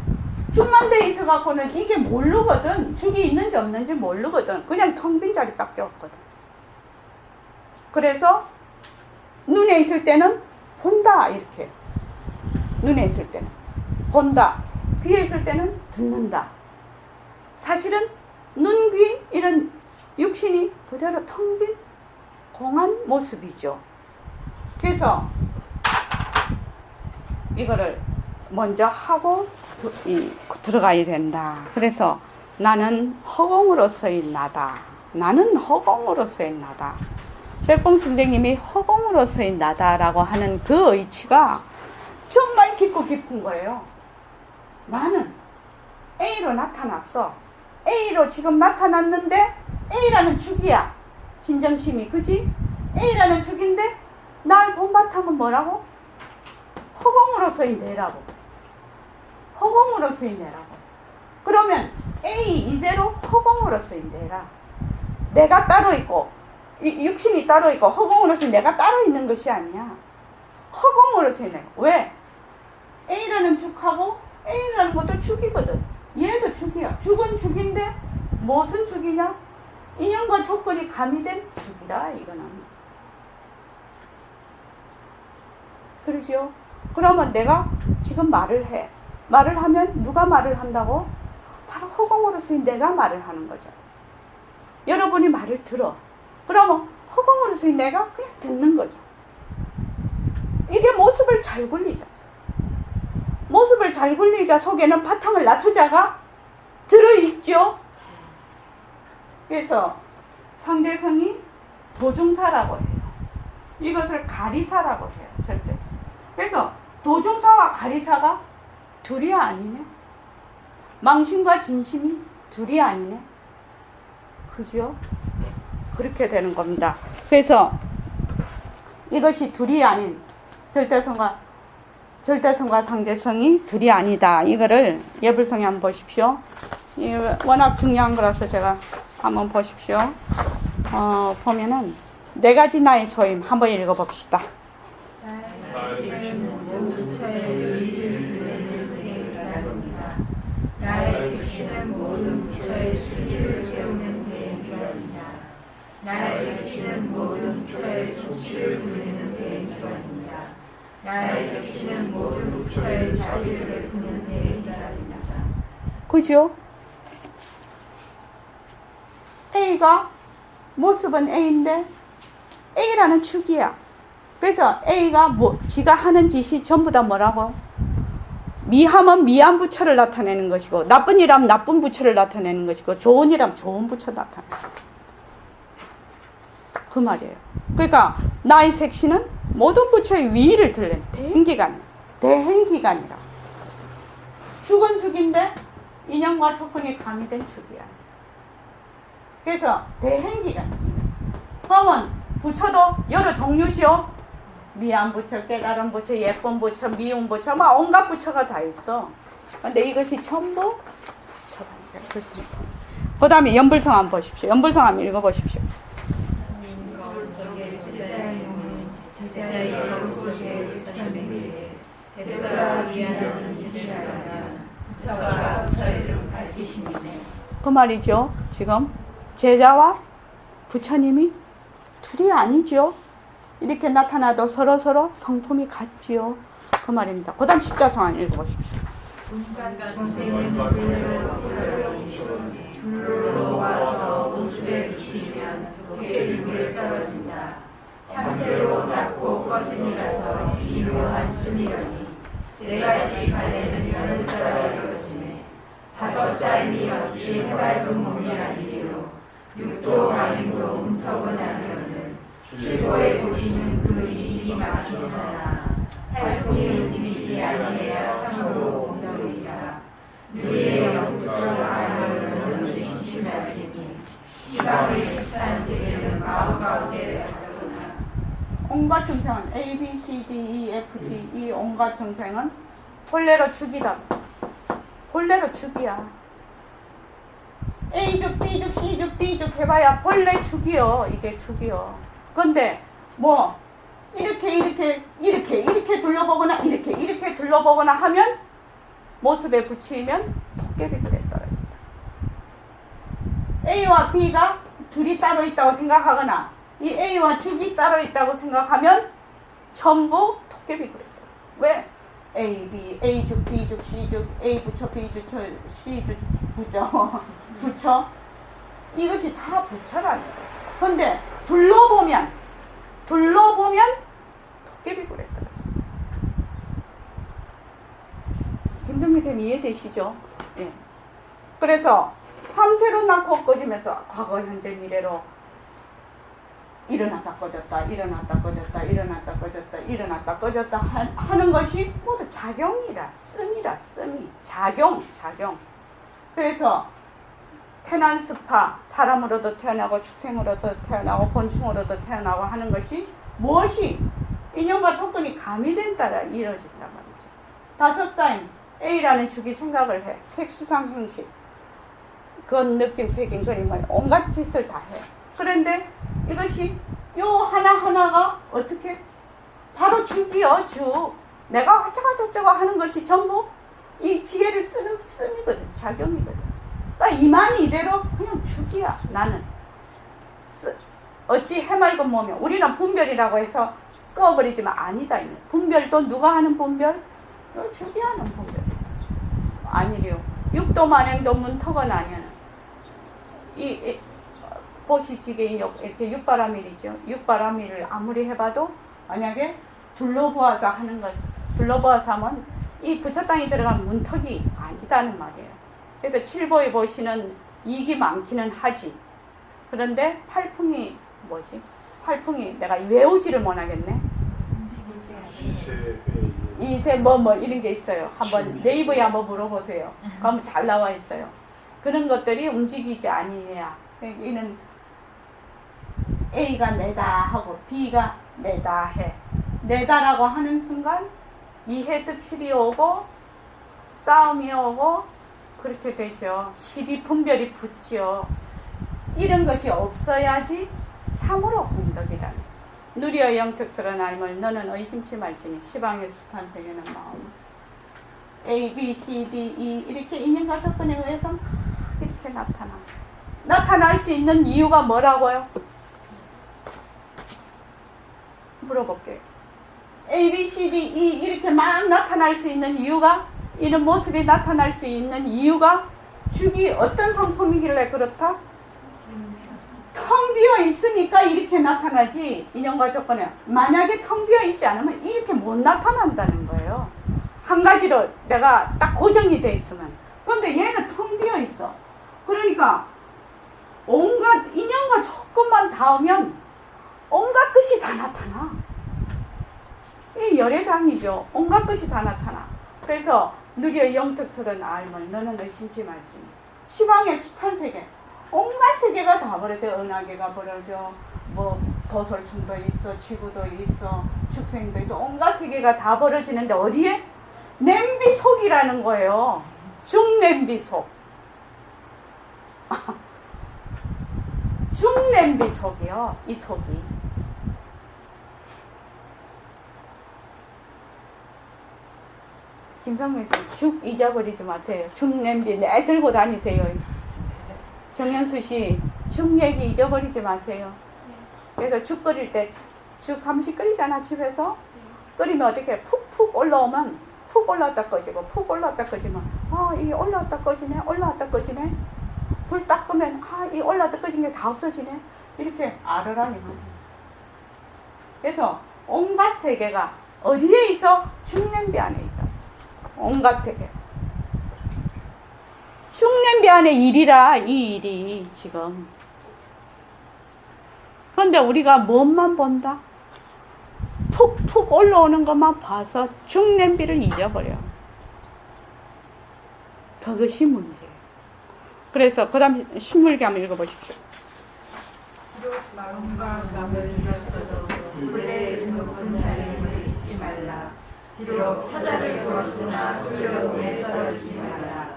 죽만 돼 있어 갖고는 이게 모르거든. 죽이 있는지 없는지 모르거든. 그냥 텅 빈 자리밖에 없거든. 그래서 눈에 있을 때는 본다 이렇게. 눈에 있을 때는 본다. 귀에 있을 때는 듣는다. 사실은 눈, 귀 이런 육신이 그대로 텅 빈 공한 모습이죠. 그래서 이거를 먼저 하고 들어가야 된다. 그래서 나는 허공으로서의 나다. 나는 허공으로서의 나다. 백봉 선생님이 허공으로서의 나다라고 하는 그 의치가 정말 깊고 깊은 거예요. 나는 A로 나타났어. A로 지금 나타났는데 A라는 죽이야. 진정심이. 그지? A라는 죽인데 날 본바탕은 뭐라고? 허공으로서의 내라고. 허공으로서의 내라고. 그러면 A 이대로 허공으로서의 내라. 내가 따로 있고 육신이 따로 있고 허공으로서의 내가 따로 있는 것이 아니야. 허공으로서의 내가. 왜? A라는 죽하고 A라는 것도 죽이거든. 얘도 죽이야. 죽은 죽인데 무슨 죽이냐? 인연과 조건이 가미된 죽이라 이거는. 그러죠? 그러면 내가 지금 말을 해. 말을 하면 누가 말을 한다고? 바로 허공으로서의 내가 말을 하는 거죠. 여러분이 말을 들어. 그러면 허공으로서의 내가 그냥 듣는 거죠. 이게 모습을 잘 굴리자. 모습을 잘 굴리자 속에는 바탕을 놔두자가 들어있죠. 그래서 상대성이 도중사라고 해요. 이것을 가리사라고 해요. 절대. 그래서 도중사와 가리사가 둘이 아니네. 망신과 진심이 둘이 아니네. 그죠? 그렇게 되는 겁니다. 그래서 이것이 둘이 아닌 절대성과 상대성이 둘이 아니다. 이거를 예불성에 한번 보십시오. 워낙 중요한 거라서 제가 한번 보십시오. 보면은 네 가지 나의 소임 한번 읽어봅시다. 나의 색신은 모든 부처의 수리를 세우는 대행기관이다. 나의 색신은 모든 부처의 숙시를 부리는 대행기관이다. 나의 색신은 모든 부처의 자리를 베푸는 대행기관이다. 그죠? A가 모습은 A인데 A라는 축이야. 그래서 A가 지가 하는 짓이 전부 다 뭐라고? 미하면 미한 부처를 나타내는 것이고, 나쁜 일하면 나쁜 부처를 나타내는 것이고, 좋은 일하면 좋은 부처 나타내는 거예요. 그 말이에요. 그러니까 나의 색시는 모든 부처의 위의를 들는 대행기관이라. 죽은 죽인데 인연과 조건이 가미된 죽이야. 그래서 대행기관이야. 그러면 부처도 여러 종류지요. 미안 부처, 깨달은 부처, 예쁜 부처, 미운 부처, 막 온갖 부처가 다 있어. 근데 이것이 전부 부처가. 그 다음에 연불성 한번 보십시오. 연불성 한번 읽어보십시오. 그 말이죠. 지금 제자와 부처님이 둘이 아니죠. 이렇게 나타나도 서로 성품이 같지요. 그 말입니다. 그 다음 십자성한 읽어보십시오. 둘러와서 우습에 붙이면 도깨비불에 떨어진다. 상세로 닦고 꺼짐이라서 이 묘한 숨이러니 네 가지 갈래는 면을 따라 이루어지네. 다섯 삶이 어찌 해맑은 몸이 아니리요. 육도 마행도 문턱은 아니오는 실고에 보시는 그 이익이 많긴 하나 팔풍이 움직이지 아니해야 참으로 공덕이라. 누리의 영구성 아니오는 지침하시니 시각의 식한 세계는 마음 가운데 갔더구나. 온갖 증생은 A, B, C, D, E, F, G 이 온갖 증생은 본래로 죽이다. 본래로 죽이야. A죽, B죽, C죽, D죽 해봐야 본래 죽이요. 이게 죽이요. 근데 뭐 이렇게 둘러보거나 이렇게 둘러보거나 하면 모습에 붙이면 도깨비불에 떨어진다. A와 B가 둘이 따로 있다고 생각하거나 이 A와 죽이 따로 있다고 생각하면 전부 도깨비불에 떨어져. 왜? A, B, A죽, B죽, C죽, A 부처, B 부처, C죽 부처, 부처 이것이 다 부처라는 거예요. 근데 둘러보면 도깨비불에 떨어져. 김정민 선생님 이해되시죠? 예. 그래서 삼세로 낳고 꺼지면서 과거, 현재, 미래로 일어났다 꺼졌다, 일어났다 꺼졌다, 일어났다 꺼졌다, 일어났다 꺼졌다 하는 것이 모두 작용이라, 씀이. 작용. 그래서 태난습파, 사람으로도 태어나고 축생으로도 태어나고 곤충으로도 태어나고 하는 것이 무엇이 인연과 조건이 가미된 따라 이루어진단 말이죠. 다섯 사인 A라는 축이 생각을 해. 색수상 형식. 그건 느낌, 색인, 그림을 온갖 짓을 다 해. 그런데 이것이 요 하나하나가 어떻게 바로 죽이요. 죽. 내가 어쩌고 하는 것이 전부 이 지혜를 쓰는 씀이거든. 작용이거든. 그러니까 이만이 이대로 그냥 죽이야. 나는 어찌 해맑은 몸이 우리는 분별이라고 해서 꺼버리지만 아니다. 분별도 누가 하는 분별? 죽이 하는 분별 아니래요. 육도 만행도 문턱은 아니야. 이 보시지게 이렇게 육바라밀이죠. 육바라밀을 아무리 해봐도 만약에 둘러보아서 하는 것, 둘러보아서 하면 이 부처 땅에 들어가는 문턱이 아니다는 말이에요. 그래서 칠보에 보시는 이익이 많기는 하지. 그런데 팔풍이 뭐지? 팔풍이 내가 외우지를 못하겠네. 이세 뭐 이런 게 있어요. 한번 네이버에 한번 물어보세요. 그러면 잘 나와 있어요. 그런 것들이 움직이지 아니해야. 이는 A가 내다 하고 B가 내다 해. 내다라고 하는 순간 이해득실이 오고 싸움이 오고 그렇게 되죠. 시비 분별이 붙죠. 이런 것이 없어야지 참으로 공덕이라는. 누리어 영특스런 알물 너는 의심치 말지니 시방의 숱한 세계는 마음. A, B, C, D, E 이렇게 인연과 조건에 의해서 이렇게 나타날 수 있는 이유가 뭐라고요? 물어볼게요. A, B, C, D, E 이렇게 막 나타날 수 있는 이유가 이런 모습이 나타날 수 있는 이유가 죽이 어떤 성품이길래 그렇다? 텅 비어 있으니까 이렇게 나타나지, 인연과 조건에. 만약에 텅 비어 있지 않으면 이렇게 못 나타난다는 거예요. 한 가지로 내가 딱 고정이 돼 있으면. 그런데 얘는 텅 비어 있어. 그러니까 온갖 인연과 조건만 닿으면 온갖 뜻이 다 나타나. 이 열애장이죠. 온갖 것이 다 나타나. 그래서 누리의 영특스러운 알물 너는 의심치 말지. 시방의 숱한 세계, 온갖 세계가 다 벌어져. 은하계가 벌어져, 뭐 도솔충도 있어, 지구도 있어, 축생도 있어. 온갖 세계가 다 벌어지는데 어디에? 냄비 속이라는 거예요. 중냄비 속. 중냄비 속이요. 이 속이. 김성민 씨, 죽 잊어버리지 마세요. 죽 냄비 내 들고 다니세요. 정현수 씨, 죽 얘기 잊어버리지 마세요. 그래서 죽 끓일 때, 죽 한 번씩 끓이잖아, 집에서. 끓이면 어떻게 푹푹 올라오면, 푹 올라왔다 꺼지고, 푹 올라왔다 꺼지면, 아, 이 올라왔다 꺼지네, 올라왔다 꺼지네. 불 딱 끄면, 아, 이 올라왔다 꺼진 게 다 없어지네. 이렇게 알으라니. 그래서 온갖 세계가 어디에 있어? 죽냄비 안에 있다. 온갖 세계. 죽냄비 안에 일이라, 이 일이 지금. 그런데 우리가 뭔만 본다? 푹푹 올라오는 것만 봐서 죽냄비를 잊어버려. 그것이 문제예요. 그래서 그 다음 신물기 한번 읽어보십시오. 비록 마음과 마음을 잃었어도 본래의 높은 자리임을 잊지 말라. 비록 처자를 두었으나 술려움에 떨어지지 말라.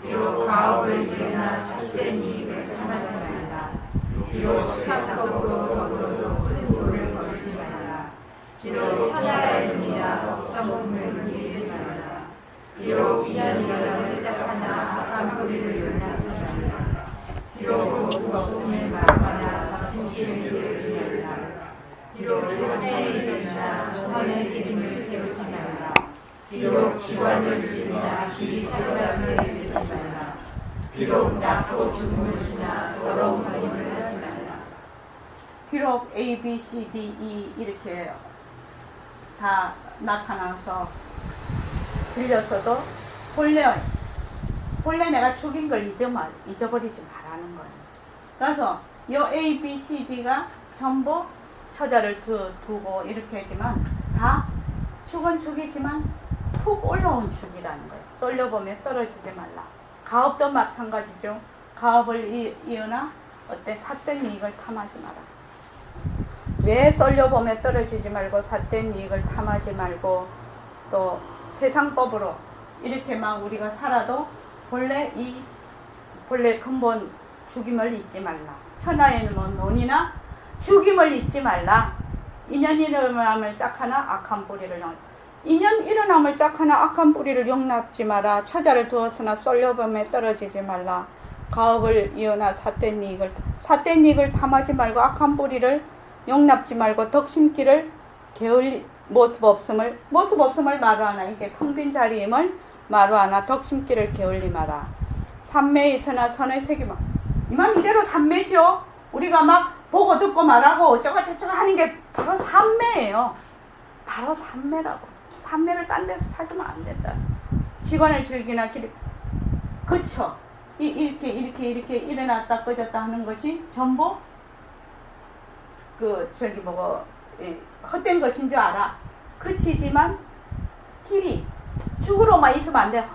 비록 가업을 이으나 삿된 이익을 탐하지 말라. 비록 사사업으로 거두어도 큰 돈을 벌지 말라. 비록 처자의 눈이나 억성품을 물리지 말라. 비록 인연이라는 짝하나 악한 뿌리를 용납하지 말라. 비록 모습 없음을 말하나 박심기를 기울이지 말라. 비록 사내에 있으나 선의 책임을 세우지 말라. 비록 기관을 지으나 길이 사람을 내지 말라. 비록 낳고 죽음을 주나 더러운 거임을 하지 말라. 비록 A, B, C, D, E 이렇게 다 나타나서 들렸어도 본래 내가 죽인 걸 잊어버리지 말라는 거예요. 그래서 이 A, B, C, D가 전부 처자를 두고 이렇게 했지만 다 죽은 죽이지만 푹 올라온 죽이라는 거예요. 쏠려보면 떨어지지 말라. 가업도 마찬가지죠. 가업을 이으나 어때? 삿된 이익을 탐하지 마라. 왜 쏠려보면 떨어지지 말고 삿된 이익을 탐하지 말고 또 세상법으로 이렇게 막 우리가 살아도 본래 근본 죽임을 잊지 말라. 천하에는 뭐 논이나 죽임을 잊지 말라. 인연 일어남을 짝하나 악한 뿌리를 인연 일어남을 짝하나 악한 뿌리를 용납지 마라. 처자를 두었으나 쏠려봄에 떨어지지 말라. 가업을 이어나 삿된 이익을 탐하지 말고 악한 뿌리를 용납지 말고 덕심기를 게을리 모습 없음을 마루하나. 이게 텅 빈 자리임을 마루하나. 덕심기를 게을리 마라. 삼매에 있으나 선의 색이만. 이만 이대로 삼매죠. 우리가 막 보고 듣고 말하고 어쩌고 저쩌고 하는 게 바로 삼매예요. 바로 삼매라고. 삼매를 딴 데서 찾으면 안 된다. 직원을 즐기나 길. 그쵸. 이렇게 일어났다 꺼졌다 하는 것이 전부 헛된 것인 줄 알아. 그치지만 길이 죽으로만 있으면 안 돼.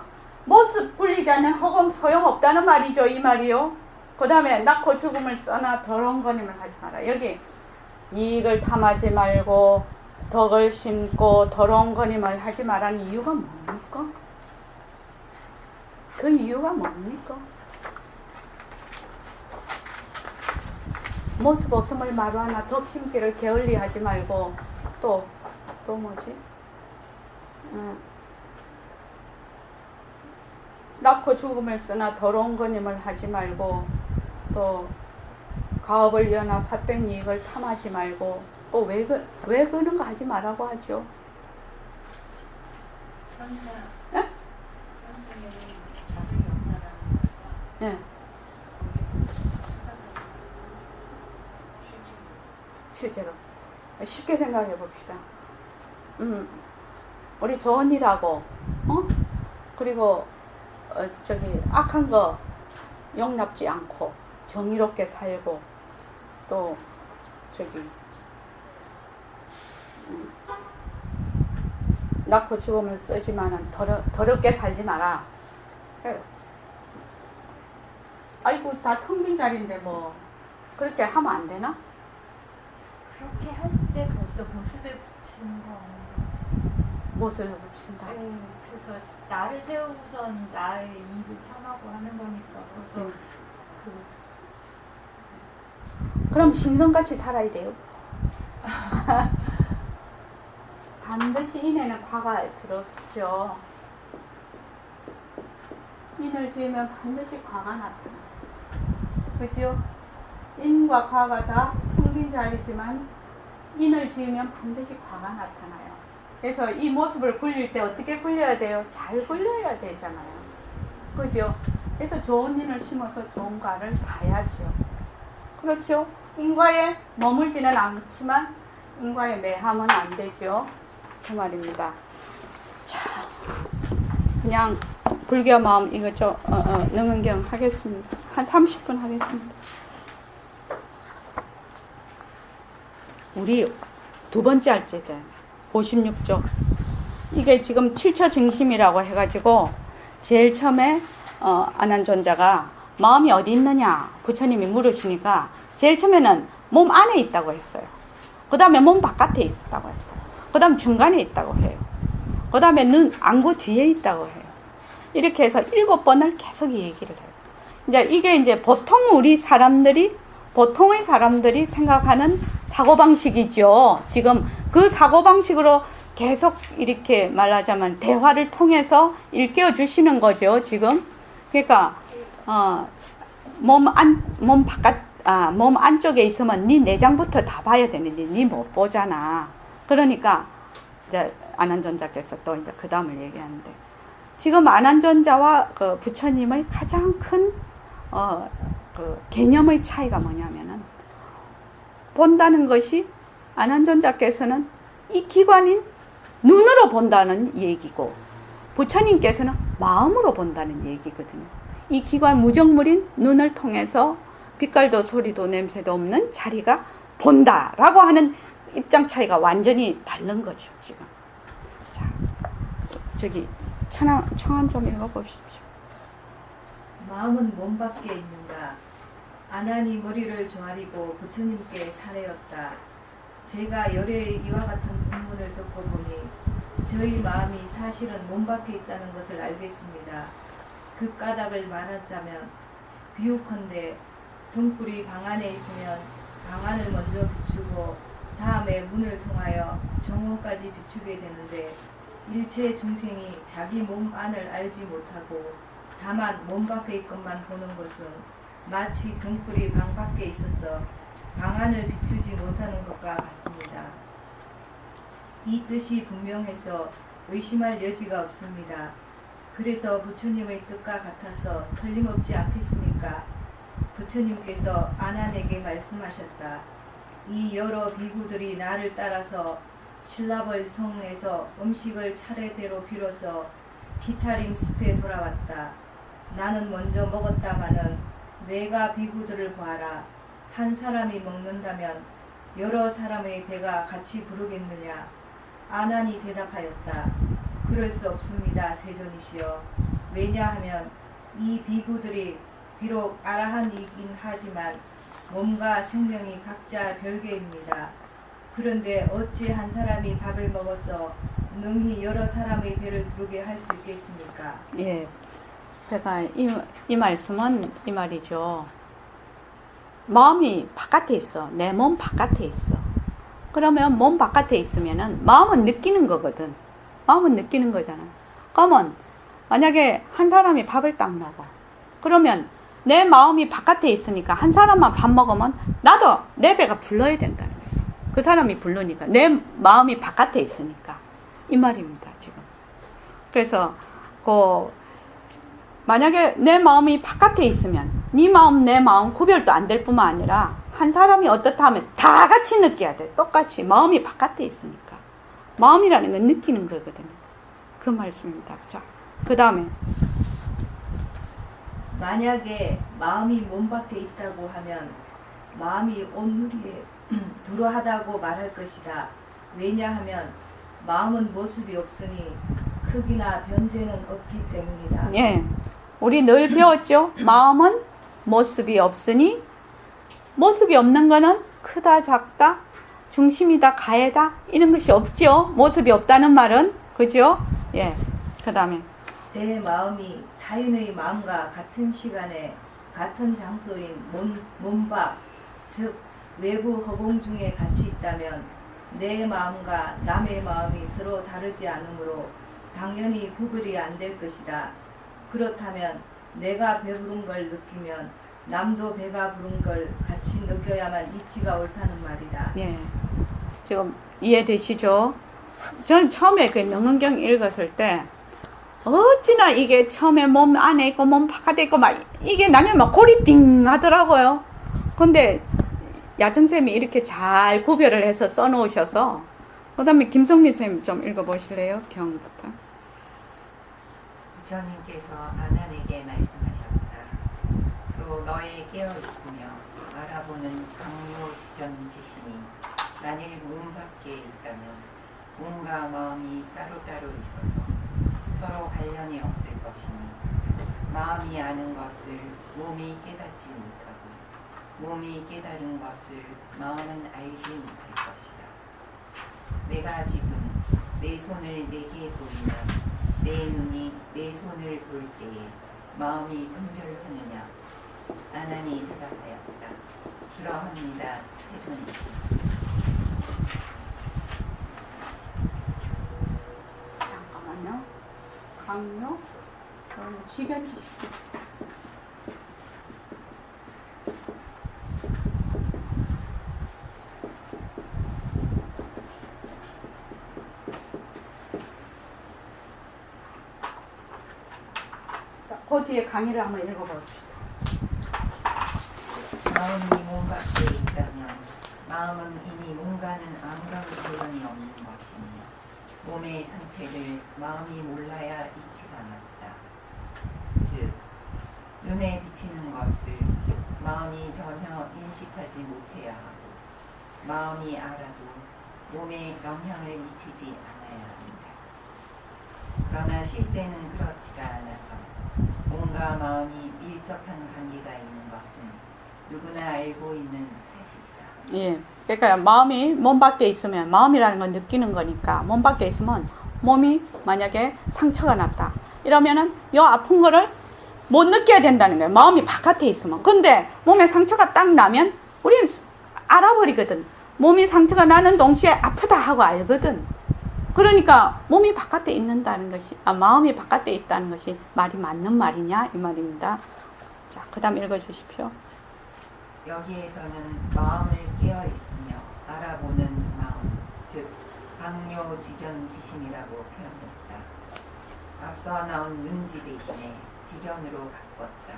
모습 불리지 않는 허공 소용없다는 말이죠. 이 말이요. 그 다음에 낳고 죽음을 써나 더러운 거님을 하지 마라. 여기 이익을 탐하지 말고 덕을 심고 더러운 거님을 하지 말라는 이유가 뭡니까? 그 이유가 뭡니까? 모습 없음을 마루하나. 덕심기를 게을리 하지 말고 또 뭐지? 낳고 죽음을 쓰나 더러운 거님을 하지 말고 또 가업을 이어나 삿된 이익을 탐하지 말고 또 왜 그런 거 하지 말라고 하죠? 현상에는 자성이 없다라는 예. 실제로. 쉽게 생각해 봅시다. 우리 좋은 일하고, 그리고, 악한 거 용납지 않고, 정의롭게 살고, 또, 낳고 죽으면 쓰지만은 더럽게 살지 마라. 아이고, 다 텅 빈 자리인데 뭐, 그렇게 하면 안 되나? 그렇게 할 때 벌써 모습에 붙이는 거 아닌가? 못을 붙인다. 네, 그래서 나를 세우고선 나의 이익을 탐하고 하는 거니까 벌써 그럼 신성같이 살아야 돼요. 반드시 인에는 과가 들었죠. 인을 지으면 반드시 과가 나타나. 그죠? 인과 과가 다 텅빈 자리지만 인을 지으면 반드시 과가 나타나요. 그래서 이 모습을 굴릴 때 어떻게 굴려야 돼요? 잘 굴려야 되잖아요. 그죠? 그래서 좋은 인을 심어서 좋은 과를 봐야죠. 그렇죠? 인과에 머물지는 않지만 인과에 매하면 안 되죠. 그 말입니다. 자, 그냥 불교 마음 이거 능은경 하겠습니다. 한 30분 하겠습니다. 우리 두 번째 할지 때 56조. 이게 지금 7처 증심이라고 해가지고 제일 처음에 아난존자가 마음이 어디 있느냐 부처님이 물으시니까 제일 처음에는 몸 안에 있다고 했어요. 그 다음에 몸 바깥에 있다고 했어요. 그 다음 중간에 있다고 해요. 그 다음에 눈 안구 뒤에 있다고 해요. 이렇게 해서 7번을 계속 얘기를 해요. 이게 이제 보통의 사람들이 생각하는 사고방식이죠. 지금 그 사고방식으로 계속 이렇게 말하자면 대화를 통해서 일깨워 주시는 거죠, 지금. 그러니까, 몸 안쪽에 있으면 네 내장부터 다 봐야 되는데, 네 못 보잖아. 그러니까, 이제, 아난존자께서 또 이제 그 다음을 얘기하는데, 지금 아난존자와 그 부처님의 가장 큰, 개념의 차이가 뭐냐면은, 본다는 것이 아난존자께서는 이 기관인 눈으로 본다는 얘기고 부처님께서는 마음으로 본다는 얘기거든요. 이 기관 무정물인 눈을 통해서 빛깔도 소리도 냄새도 없는 자리가 본다라고 하는 입장 차이가 완전히 다른 거죠, 지금. 자, 청한 좀 읽어보십시오. 마음은 몸 밖에 있는가. 아난이 머리를 조아리고 부처님께 사례었다. 제가 열의 이와 같은 본문을 듣고 보니 저희 마음이 사실은 몸 밖에 있다는 것을 알겠습니다. 그 까닭을 말하자면 비유컨대 등불이 방 안에 있으면 방 안을 먼저 비추고 다음에 문을 통하여 정원까지 비추게 되는데 일체 중생이 자기 몸 안을 알지 못하고 다만 몸 밖의 것만 보는 것은 마치 등불이 방 밖에 있어서 방 안을 비추지 못하는 것과 같습니다. 이 뜻이 분명해서 의심할 여지가 없습니다. 그래서 부처님의 뜻과 같아서 틀림없지 않겠습니까? 부처님께서 아난에게 말씀하셨다. 이 여러 비구들이 나를 따라서 신라벌 성에서 음식을 차례대로 빌어서 기타림 숲에 돌아왔다. 나는 먼저 먹었다마는 내가 비구들을 보아라. 한 사람이 먹는다면 여러 사람의 배가 같이 부르겠느냐? 아난이 대답하였다. 그럴 수 없습니다, 세존이시여. 왜냐하면 이 비구들이 비록 아라한이긴 하지만 몸과 생명이 각자 별개입니다. 그런데 어찌 한 사람이 밥을 먹어서 능히 여러 사람의 배를 부르게 할 수 있겠습니까? 예. 제가 이 말씀은 이 말이죠. 마음이 바깥에 있어. 내 몸 바깥에 있어. 그러면 몸 바깥에 있으면은 마음은 느끼는 거거든. 마음은 느끼는 거잖아. 그러면 만약에 한 사람이 밥을 딱 먹어. 그러면 내 마음이 바깥에 있으니까 한 사람만 밥 먹으면 나도 내 배가 불러야 된다는 거예요. 그 사람이 부르니까. 내 마음이 바깥에 있으니까. 이 말입니다, 지금. 그래서 만약에 내 마음이 바깥에 있으면 네 마음 내 마음 구별도 안 될 뿐만 아니라 한 사람이 어떻다 하면 다 같이 느껴야 돼. 똑같이. 마음이 바깥에 있으니까. 마음이라는 건 느끼는 거거든요. 그 말씀입니다. 자, 그 다음에 만약에 마음이 몸 밖에 있다고 하면 마음이 온누리에 두루하다고 말할 것이다. 왜냐하면 마음은 모습이 없으니 크기나 변제는 없기 때문이다. 예, 우리 늘 배웠죠. 마음은 모습이 없으니 모습이 없는 거는 크다 작다 중심이다 가해다 이런 것이 없죠. 모습이 없다는 말은 그죠? 예, 그 다음에 내 마음이 타인의 마음과 같은 시간에 같은 장소인 몸 밖, 즉 외부 허공 중에 같이 있다면 내 마음과 남의 마음이 서로 다르지 않으므로 당연히 구별이 안 될 것이다. 그렇다면 내가 배부른 걸 느끼면 남도 배가 부른 걸 같이 느껴야만 이치가 옳다는 말이다. 예, 지금 이해되시죠? 저는 처음에 그 능은경 읽었을 때 어찌나 이게 처음에 몸 안에 있고 몸 바깥에 있고 막 이게 나는 막 골이 띵 하더라고요. 근데 야정쌤이 이렇게 잘 구별을 해서 써놓으셔서 그 다음에 김성민 쌤 좀 읽어보실래요? 경부터. 부처님께서 아난에게 말씀하셨다. 또 너의 깨어있으며 알아보는 강요지견지심이 만일 몸 밖에 있다면 몸과 마음이 따로따로 있어서 서로 관련이 없을 것이니 마음이 아는 것을 몸이 깨닫지 못하고 몸이 깨달은 것을 마음은 알지 못할 것이다. 내가 지금 내 손을 내게 보이면 내 눈이 내 손을 볼 때에 마음이 분별하느냐? 아난이 대답하였다. 그러합니다. 세존이. 잠깐만요. 강요, 지견. 그 뒤에 강의를 한번 읽어봅시다. 마음이 몸 밖에 있다면 마음은 이미 몸과는 아무런 관련이 없는 것이니 몸의 상태를 마음이 몰라야 이치가 맞다. 즉 눈에 비치는 것을 마음이 전혀 인식하지 못해야 하고 마음이 알아도 몸에 영향을 미치지 않아야 합니다. 그러나 실제는 그렇지가 않아서 몸과 마음이 밀접한 관계가 있는 것은 누구나 알고 있는 사실이다. 예. 그러니까 마음이 몸 밖에 있으면 마음이라는 건 느끼는 거니까 몸 밖에 있으면 몸이 만약에 상처가 났다. 이러면은 요 아픈 거를 못 느껴야 된다는 거예요. 마음이 바깥에 있으면. 근데 몸에 상처가 딱 나면 우리는 알아버리거든. 몸이 상처가 나는 동시에 아프다 하고 알거든. 그러니까 몸이 바깥에 있는다는 것이 마음이 바깥에 있다는 것이 말이 맞는 말이냐 이 말입니다. 자, 그다음 읽어주십시오. 여기에서는 마음을 깨어 있으며 알아보는 마음, 즉 강요지견지심이라고 표현했다. 앞서 나온 눈지 대신에 지견으로 바꿨다.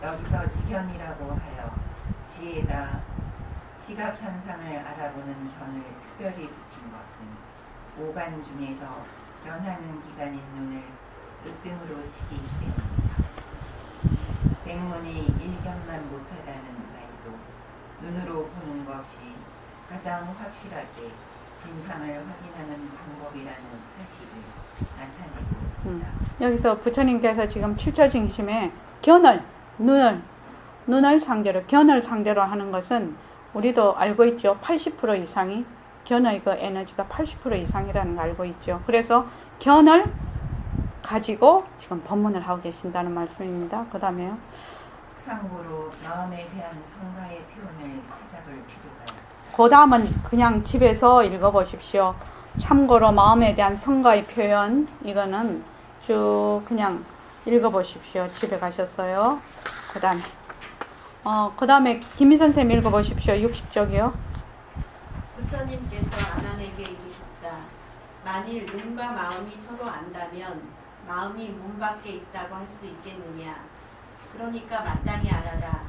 여기서 지견이라고 하여 지혜다 시각 현상을 알아보는 견을 특별히 붙인 것은 오간 중에서 견하는 기관인 눈을 으뜸으로 치기 때문이다. 백문이 일견만 못하다는 말도 눈으로 보는 것이 가장 확실하게 진상을 확인하는 방법이라는 사실을 나타내고 있다. 여기서 부처님께서 지금 7차 증심에 견을 눈을 상대로 견을 상대로 하는 것은 우리도 알고 있죠. 80% 이상이 견의 그 에너지가 80% 이상이라는 걸 알고 있죠. 그래서 견을 가지고 지금 법문을 하고 계신다는 말씀입니다. 그 다음에요. 참고로 마음에 대한 성가의 표현을 찾아볼 필요가 있다. 그 다음은 그냥 집에서 읽어보십시오. 참고로 마음에 대한 성가의 표현 이거는 쭉 그냥 읽어보십시오. 집에 가셨어요. 그 다음에 김미 선생님 읽어보십시오. 60쪽이요. 부처님께서 아난에게 이르셨다. 만일 눈과 마음이 서로 안다면 마음이 몸 밖에 있다고 할 수 있겠느냐. 그러니까 마땅히 알아라.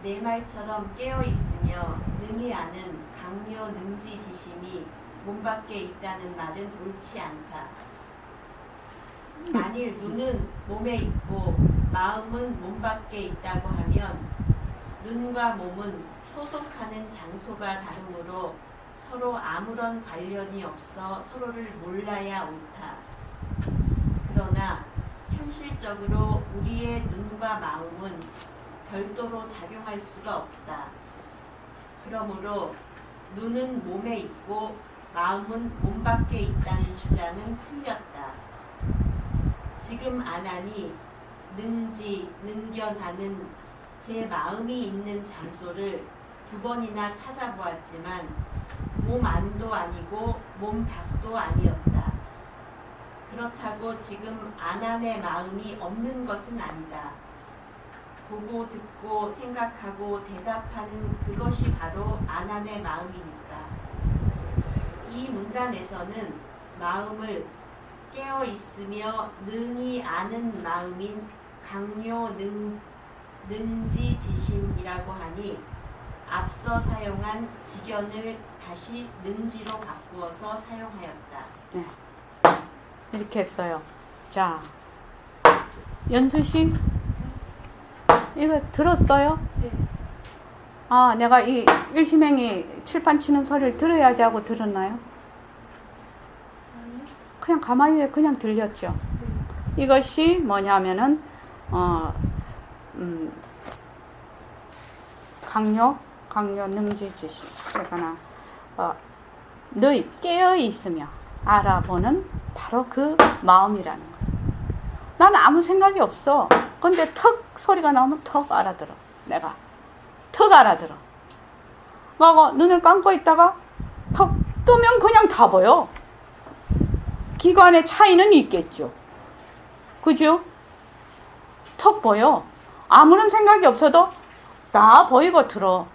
내 말처럼 깨어 있으며 능히 아는 강요 능지지심이 몸 밖에 있다는 말은 옳지 않다. 만일 눈은 몸에 있고 마음은 몸 밖에 있다고 하면 눈과 몸은 소속하는 장소가 다르므로 서로 아무런 관련이 없어 서로를 몰라야 옳다. 그러나 현실적으로 우리의 눈과 마음은 별도로 작용할 수가 없다. 그러므로 눈은 몸에 있고 마음은 몸 밖에 있다는 주장은 틀렸다. 지금 아나니 능지, 능견하는 제 마음이 있는 장소를 2번이나 찾아보았지만 몸 안도 아니고 몸 밖도 아니었다. 그렇다고 지금 아난의 마음이 없는 것은 아니다. 보고 듣고 생각하고 대답하는 그것이 바로 아난의 마음이니까. 이 문단에서는 마음을 깨어 있으며 능히 아는 마음인 강요 능지지심이라고 하니 앞서 사용한 지견을 다시 능지로 바꾸어서 사용하였다. 네. 이렇게 했어요. 자, 연수 씨, 이거 들었어요? 네. 아, 내가 이 일심행이 칠판 치는 소리를 들어야지 하고 들었나요? 아니요. 그냥 가만히 그냥 들렸죠. 네. 이것이 뭐냐면은 강요 능지지시. 그러니까 너희 깨어 있으며 알아보는 바로 그 마음이라는 거예요. 나는 아무 생각이 없어. 근데 턱 소리가 나오면 턱 알아들어. 내가 턱 알아들어. 그리고 눈을 감고 있다가 턱 뜨면 그냥 다 보여. 기관의 차이는 있겠죠. 그죠? 턱 보여. 아무런 생각이 없어도 다 보이고 들어.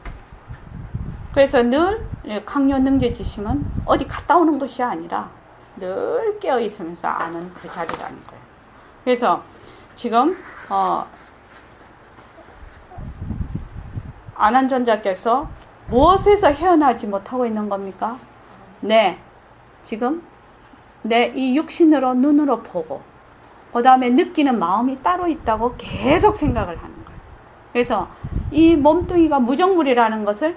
그래서 늘 강요 능지지심은 어디 갔다 오는 것이 아니라 늘 깨어 있으면서 아는 그 자리라는 거예요. 그래서 지금 안한전자께서 무엇에서 헤어나지 못하고 있는 겁니까? 네, 지금 내 이 육신으로 눈으로 보고 그 다음에 느끼는 마음이 따로 있다고 계속 생각을 하는 거예요. 그래서 이 몸뚱이가 무정물이라는 것을,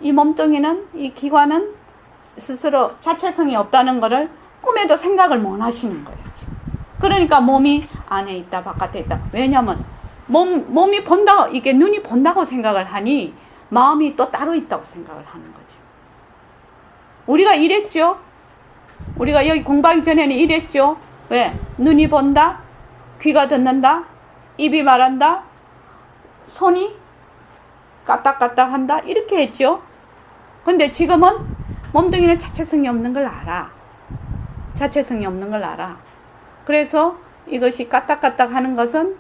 이 몸뚱이는, 이 기관은 스스로 자체성이 없다는 것을 꿈에도 생각을 못 하시는 거예요, 지금. 그러니까 몸이 안에 있다, 바깥에 있다. 왜냐면 몸이 본다, 이게 눈이 본다고 생각을 하니 마음이 또 따로 있다고 생각을 하는 거죠. 우리가 이랬죠? 우리가 여기 공부하기 전에는 이랬죠? 왜? 눈이 본다, 귀가 듣는다, 입이 말한다, 손이 까딱까딱 한다, 이렇게 했죠? 근데 지금은 몸뚱이는 자체성이 없는 걸 알아. 자체성이 없는 걸 알아. 그래서 이것이 까딱까딱 하는 것은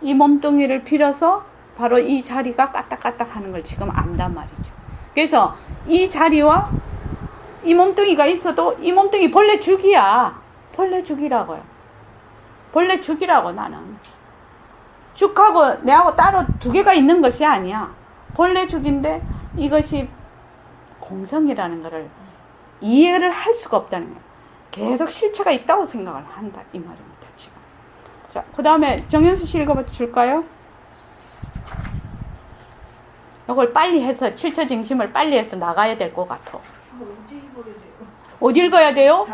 이 몸뚱이를 빌어서 바로 이 자리가 까딱까딱 하는 걸 지금 안단 말이죠. 그래서 이 자리와 이 몸뚱이가 있어도 이 몸뚱이 본래 죽이야. 본래 죽이라고요. 본래 죽이라고. 나는 죽하고 내하고 따로 두 개가 있는 것이 아니야. 본래 죽인데 이것이 공성이라는 것을 이해를 할 수가 없다는 거예요. 계속 실체가 있다고 생각을 한다, 이 말입니다, 지금. 자, 그 다음에 정현수 씨 읽어봐 줄까요? 이걸 빨리 해서 칠처징심을 빨리 해서 나가야 될 것 같아. 어디 읽어야 돼요? 어디 읽어야 돼요?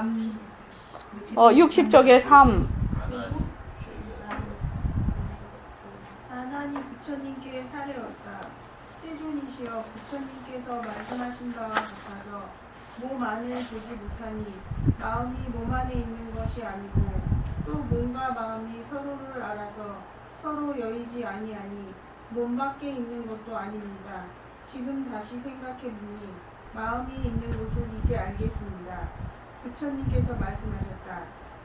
60. 60쪽에 3. 아나니 부처님께 사례었다. 세존이시여 부처님께서 말씀하신 바와 같아서 몸 안을 보지 못하니 마음이 몸 안에 있는 것이 아니고 또 몸과 마음이 서로를 알아서 서로 여의지 아니하니 몸 밖에 있는 것도 아닙니다. 지금 다시 생각해보니 마음이 있는 곳을 이제 알겠습니다. 부처님께서 말씀하셨다.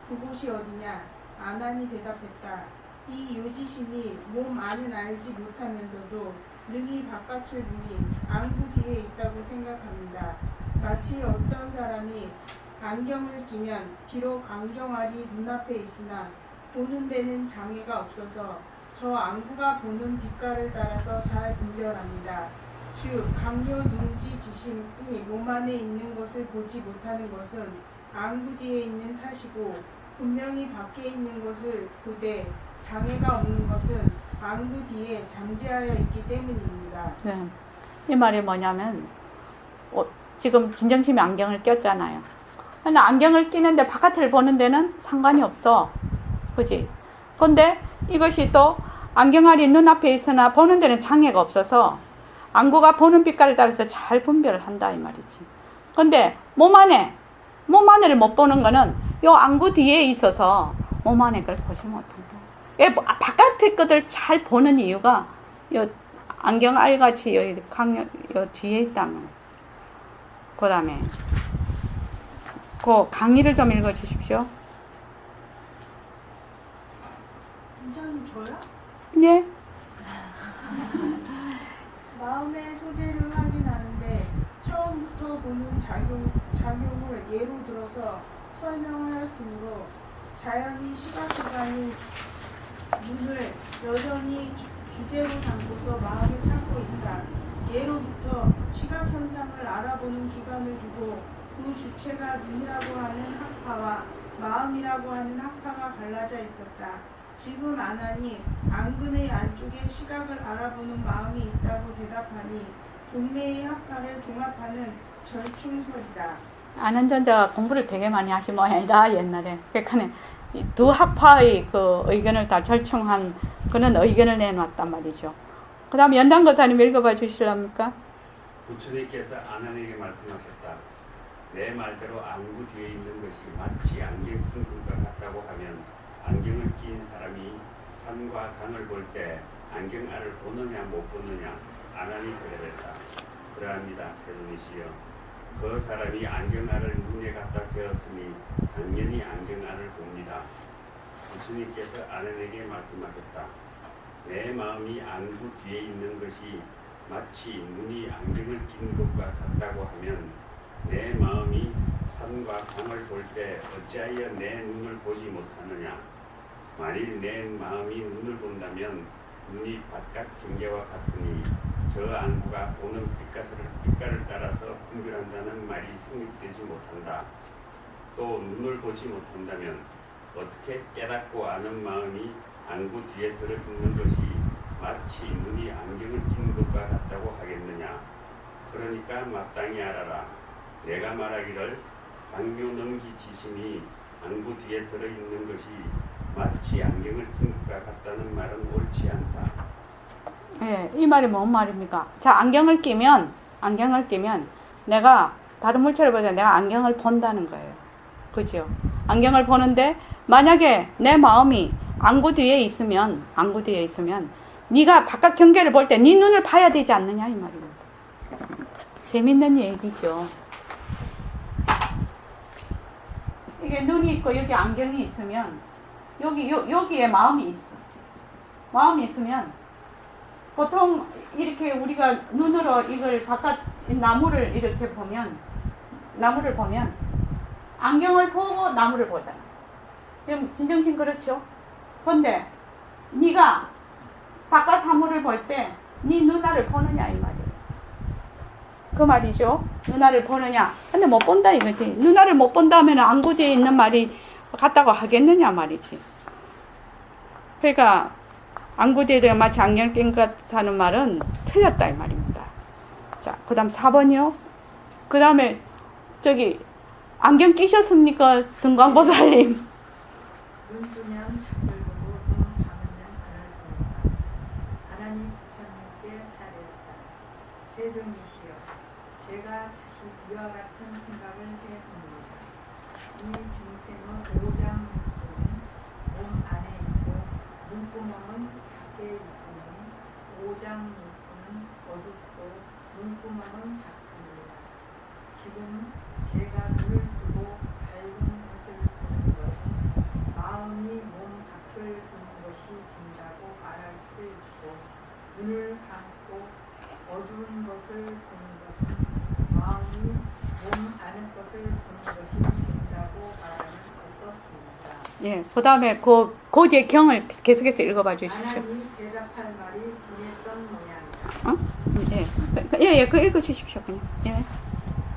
그곳이 어디냐? 아난이 대답했다. 이 요지심이 몸 안은 알지 못하면서도 능히 바깥을 보니 안구 뒤에 있다고 생각합니다. 마치 어떤 사람이 안경을 끼면 비록 안경알이 눈앞에 있으나 보는 데는 장애가 없어서 저 안구가 보는 빛깔을 따라서 잘 분별합니다. 즉 강요 눈지 지심이 몸 안에 있는 것을 보지 못하는 것은 안구 뒤에 있는 탓이고 분명히 밖에 있는 것을 보되 장애가 없는 것은 안구 뒤에 잠재하여 있기 때문입니다. 네. 이 말이 뭐냐면 지금 진정심이 안경을 꼈잖아요. 근데 안경을 끼는데 바깥을 보는 데는 상관이 없어. 그지? 근데 이것이 또 안경알이 눈앞에 있으나 보는 데는 장애가 없어서 안구가 보는 빛깔을 따라서 잘 분별을 한다 이 말이지. 근데 몸 안에를 못 보는 거는 요 안구 뒤에 있어서 몸 안에 걸 보지 못한다. 바깥의 것을 잘 보는 이유가 요 안경알 같이 요 뒤에 있다면. 그 다음에 그 강의를 좀 읽어 주십시오. 원장님 저요? 예. 마음의 소재를 확인하는데 처음부터 보는 작용을 예로 들어서 설명하였으므로 자연히 시각기관이 눈을 여전히 주제로 삼고서 마음을 찾고 있다. 예로부터 시각현상을 알아보는 기관을 두고 그 주체가 눈이라고 하는 학파와 마음이라고 하는 학파가 갈라져 있었다. 지금 안하니 안근의 안쪽에 시각을 알아보는 마음이 있다고 대답하니 종래의 학파를 종합하는 절충설이다. 안은전자가 공부를 되게 많이 하신 모양이다 옛날에. 그러니까 두 학파의 그 의견을 다 절충한 그런 의견을 내놨단 말이죠. 그 다음에 연단거사님 읽어봐 주실랍니까? 부처님께서 아난에게 말씀하셨다. 내 말대로 안구 뒤에 있는 것이 마치 안경 낀 것과 같다고 하면 안경을 낀 사람이 산과 강을 볼 때 안경알을 보느냐 못 보느냐 아난이 대답했다. 그러합니다. 세존이시여. 그 사람이 안경알을 눈에 갖다 대었으니 당연히 안경알을 봅니다. 부처님께서 아난에게 말씀하셨다. 내 마음이 안구 뒤에 있는 것이 마치 눈이 안경을 낀 것과 같다고 하면 내 마음이 산과 강을 볼 때 어찌하여 내 눈을 보지 못하느냐. 만일 내 마음이 눈을 본다면 눈이 바깥 경계와 같으니 저 안구가 보는 빛깔을 따라서 분별한다는 말이 성립되지 못한다. 또 눈을 보지 못한다면 어떻게 깨닫고 아는 마음이 안구 뒤에 들어있는 것이 마치 눈이 안경을 낀 것과 같다고 하겠느냐. 그러니까 마땅히 알아라. 내가 말하기를 강묘넘기 지심이 안구 뒤에 들어있는 것이 마치 안경을 낀 것과 같다는 말은 옳지 않다. 예, 이 말이 뭔 말입니까? 자, 안경을 끼면 내가 다른 물체를 보자 내가 안경을 본다는 거예요. 그죠? 안경을 보는데 만약에 내 마음이 안구 뒤에 있으면 네가 바깥 경계를 볼 때 네 눈을 봐야 되지 않느냐 이 말입니다. 재밌는 얘기죠. 이게 눈이 있고 여기 안경이 있으면 여기에 마음이 있어. 마음이 있으면 보통 이렇게 우리가 눈으로 이걸 바깥 나무를 이렇게 보면 안경을 보고 나무를 보잖아. 그럼 진정신 그렇죠? 근데 네가 바깥 사물을 볼 때 네 누나를 보느냐 이 말이에요. 그 말이죠. 누나를 보느냐. 근데 못 본다 이거지. 누나를 못 본다면 안구 뒤에 있는 말이 같다고 하겠느냐 말이지. 그러니까 안구 뒤에 마치 안경 낀 것 같다는 말은 틀렸다 이 말입니다. 자, 그 다음 4번이요. 그 다음에 저기 안경 끼셨습니까? 등광보살님. 눈 뜨면 잠을 두고 눈 감으면 하늘 본다. 하나님 부처님께 사례했다. 세존이시여, 제가 다시 이와 같은 생각을 해봅니다. 이 중생은 오장 눈구멍은 몸 안에 있고 눈구멍은 밖에 있으니 오장 눈구멍은 어둡고 눈구멍은 밝습니다. 지금 제가 눈을 뜨고 밝은 것을 보는 것은 마음이 몸 밖을 보는 것이 된다고 말할 수 있고, 눈을 감고 어두운 것을 보는 것은 마음이 몸 안의 것을 보는 것이 된다고 말하면 어떻습니까? 예, 그 다음에 그 뒤에 경을 계속해서 읽어봐 주십시오. 하나님 대답할 말이 중했던 모양이다. 예, 그 읽어주십시오, 그냥. 예.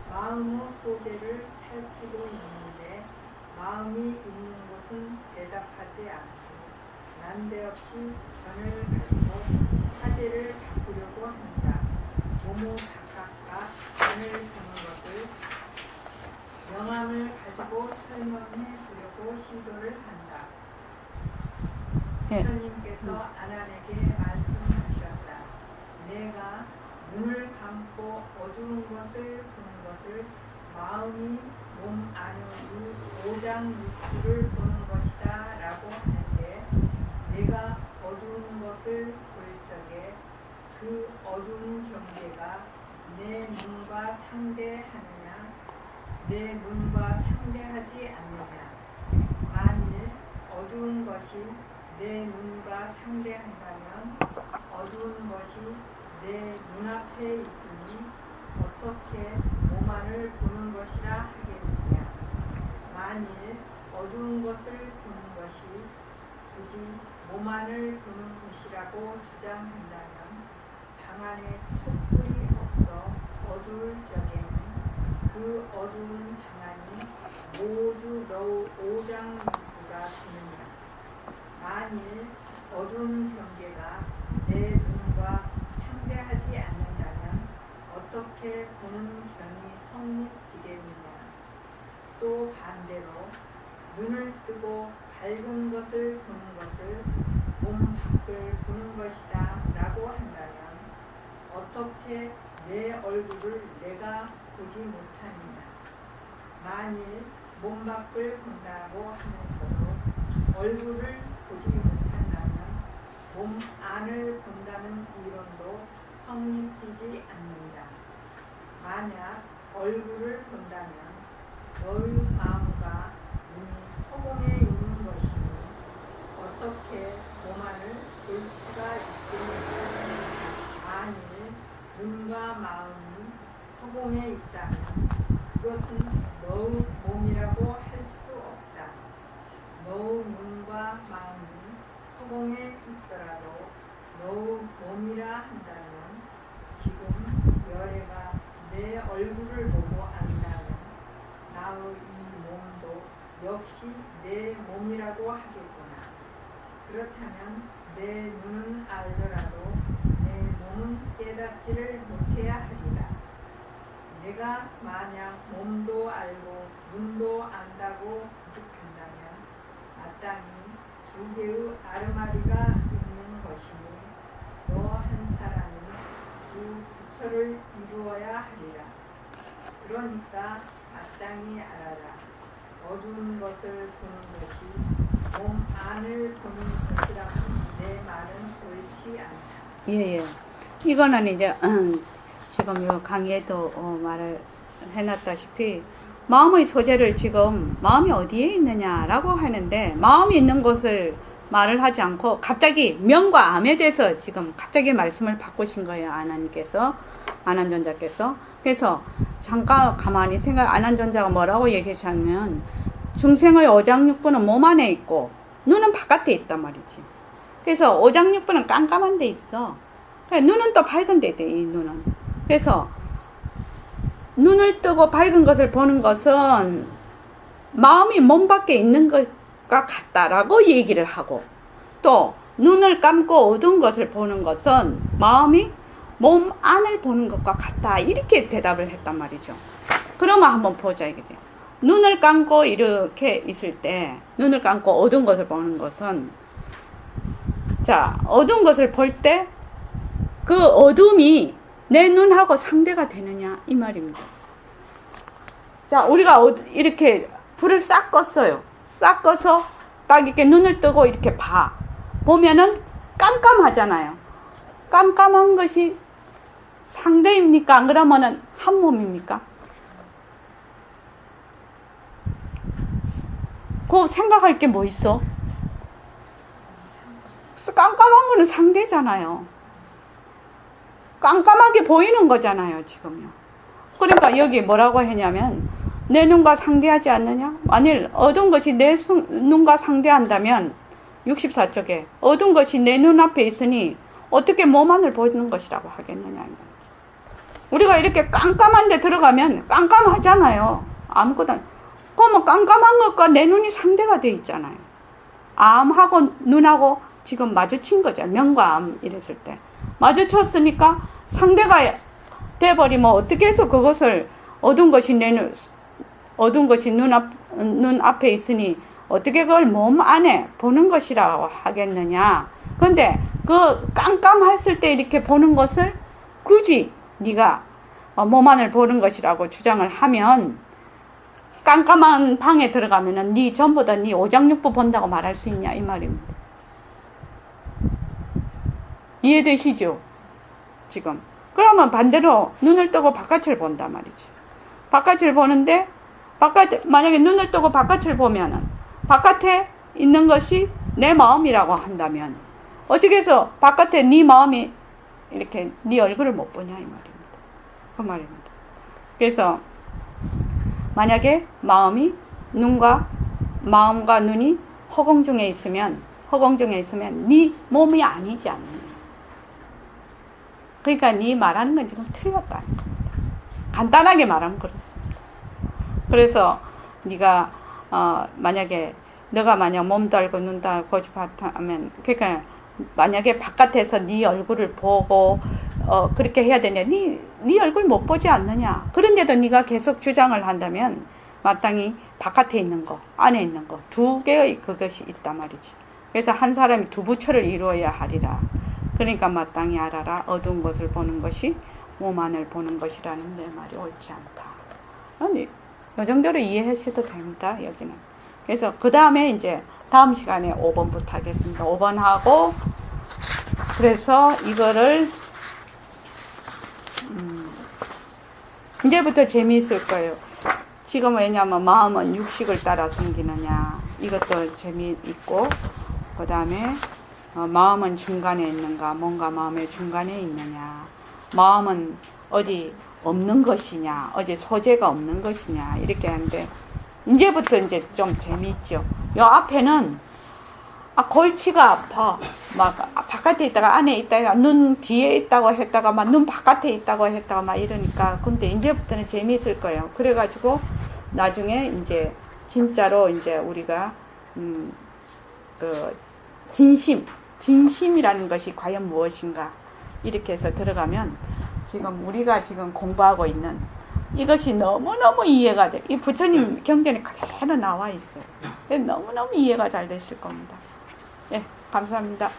마음의 소재를 살피고 있는데 마음이 있는 곳은 대답하지 않고 난데없이 견을 가지고 화제를 바꾸려고 한다. 모모 각각과 견을 두는 것을 명암을 가지고 설명해 보려고 시도를 한다. 예. 부처님께서 아난에게 말씀하셨다. 내가 눈을 감고 어두운 것을 보는 것을 마음이 몸 안의 이 오장 육구를 보는 것이다 라고 하는데 내가 어두운 것을 볼 적에 그 어두운 경계가 내 눈과 상대하느냐 내 눈과 상대하지 않느냐. 만일 어두운 것이 내 눈과 상대한다면 어두운 것이 내 눈앞에 있으니 어떻게 몸 안을 보는 것이라 하겠느냐. 만일 어두운 것을 보는 것이 굳이 몸 안을 보는 것이라고 주장한다면 방 안에 촛불이 없어 어두울 적에는 그 어두운 방 안이 모두 오장육부가 되느냐. 만일 어두운 경계가 내 눈과 상대하지 않는다면 어떻게 보는 견이 성립되겠느냐. 또 반대로 눈을 뜨고 밝은 것을 보는 것을 몸 밖을 보는 것이다 라고 한다면 어떻게 내 얼굴을 내가 보지 못하느냐. 만일 몸 밖을 본다고 하면서도 얼굴을 보지 못한다면 몸 안을 본다는 이론도 성립되지 않는다. 만약 얼굴을 본다면 너의 마음과 눈이 허공에 있는 것이니 어떻게 몸 안을 볼 수가 있겠느냐. 만일 눈과 마음이 허공에 있다면 그것은 너의 몸이라고 할 수 없다. 너의 눈과 마음이 허공에 있더라도 너의 몸이라 한다면 지금 열애가 내 얼굴을 보고 안다면 나의 이 몸도 역시 내 몸이라고 하겠구나. 그렇다면 내 눈은 알더라도 내 몸은 깨닫지를 못해야 하리라. 내가 만약 몸도 알고 눈도 안다고 고집한다면 마땅히 두 개의 아르마리가 있는 것이니 너 한 사람이 두 부처를 이루어야 하리라. 그러니까 마땅히 알아라. 어두운 것을 보는 것이 몸 안을 보는 것이라면 내 말은 옳지 않다. 예. 이거는 이제 지금 요 강의에도 말을 해놨다시피 마음의 소재를 지금 마음이 어디에 있느냐라고 하는데 마음이 있는 곳을 말을 하지 않고 갑자기 명과 암에 대해서 지금 갑자기 말씀을 바꾸신 거예요. 아난존자께서. 그래서 잠깐 가만히 아난존자가 뭐라고 얘기하냐면 중생의 오장육부는 몸 안에 있고 눈은 바깥에 있단 말이지. 그래서 오장육부는 깜깜한 데 있어. 눈은 또 밝은 데 있대, 이 눈은. 그래서 눈을 뜨고 밝은 것을 보는 것은 마음이 몸 밖에 있는 것과 같다라고 얘기를 하고, 또 눈을 감고 어두운 것을 보는 것은 마음이 몸 안을 보는 것과 같다, 이렇게 대답을 했단 말이죠. 그러면 한번 보자 이거지. 눈을 감고 이렇게 있을 때, 눈을 감고 어두운 것을 보는 것은, 자, 어두운 것을 볼 때 그 어둠이 내 눈하고 상대가 되느냐 이 말입니다. 자, 우리가 이렇게 불을 싹 껐어요. 싹 꺼서 딱 이렇게 눈을 뜨고 이렇게 보면은 깜깜하잖아요. 깜깜한 것이 상대입니까? 안 그러면은 한 몸입니까? 그 생각할 게 뭐 있어? 깜깜한 거는 상대잖아요. 깜깜하게 보이는 거잖아요, 지금요. 그러니까 여기 뭐라고 했냐면 내 눈과 상대하지 않느냐? 만일 어두운 것이 내 눈과 상대한다면 64쪽에 어두운 것이 내 눈앞에 있으니 어떻게 몸 안을 보는 것이라고 하겠느냐. 우리가 이렇게 깜깜한 데 들어가면 깜깜하잖아요. 아무것도. 그러면 깜깜한 것과 내 눈이 상대가 돼 있잖아요. 암하고 눈하고 지금 마주친 거죠. 명과 암 이랬을 때. 마주쳤으니까 상대가 돼버리면 어떻게 해서 그것을 어두운 것이 눈 앞에 있으니 어떻게 그걸 몸 안에 보는 것이라고 하겠느냐. 근데 그 깜깜했을 때 이렇게 보는 것을 굳이 네가 몸 안을 보는 것이라고 주장을 하면 깜깜한 방에 들어가면은 네 전부 다 네 오장육부 본다고 말할 수 있냐 이 말입니다. 이해되시죠? 지금. 그러면 반대로 눈을 뜨고 바깥을 본단 말이지. 바깥을 보는데 만약에 눈을 뜨고 바깥을 보면은 바깥에 있는 것이 내 마음이라고 한다면 어떻게 해서 바깥에 네 마음이 이렇게 네 얼굴을 못 보냐 이 말입니다. 그 말입니다. 그래서 만약에 마음과 눈이 허공 중에 있으면 네 몸이 아니지 않느냐. 그러니까 네 말하는 건 지금 틀렸다는 겁니다. 간단하게 말하면 그렇습니다. 그래서 네가 만약에 너가 만약 몸도 알고 눈도 알고 고집하면 그러니까 만약에 바깥에서 네 얼굴을 보고 그렇게 해야 되냐. 네 얼굴 못 보지 않느냐. 그런데도 네가 계속 주장을 한다면 마땅히 바깥에 있는 거, 안에 있는 거 두 개의 그것이 있단 말이지. 그래서 한 사람이 두 부처를 이루어야 하리라. 그러니까 마땅히 알아라. 어두운 것을 보는 것이 몸 안을 보는 것이라는 내 말이 옳지 않다. 아니, 이 정도로 이해하셔도 됩니다. 여기는. 그래서 그 다음에 이제 다음 시간에 5번부터 하겠습니다. 5번 하고 그래서 이거를 이제부터 재미있을 거예요. 지금 왜냐하면 마음은 육식을 따라 생기느냐 이것도 재미있고 그 다음에 마음은 중간에 있는가 뭔가 마음의 중간에 있느냐 마음은 어디 없는 것이냐 어디 소재가 없는 것이냐 이렇게 하는데 이제부터 이제 좀 재미있죠. 요 앞에는 골치가 아파 막 바깥에 있다가 안에 있다가 눈 뒤에 있다고 했다가 막 눈 바깥에 있다고 했다가 막 이러니까 근데 이제부터는 재미있을 거예요. 그래가지고 나중에 이제 진짜로 이제 우리가 그 진심이라는 것이 과연 무엇인가 이렇게 해서 들어가면 지금 우리가 지금 공부하고 있는 이것이 너무너무 이해가 돼. 이 부처님 경전에 그대로 나와 있어요. 너무너무 이해가 잘 되실 겁니다. 예, 감사합니다.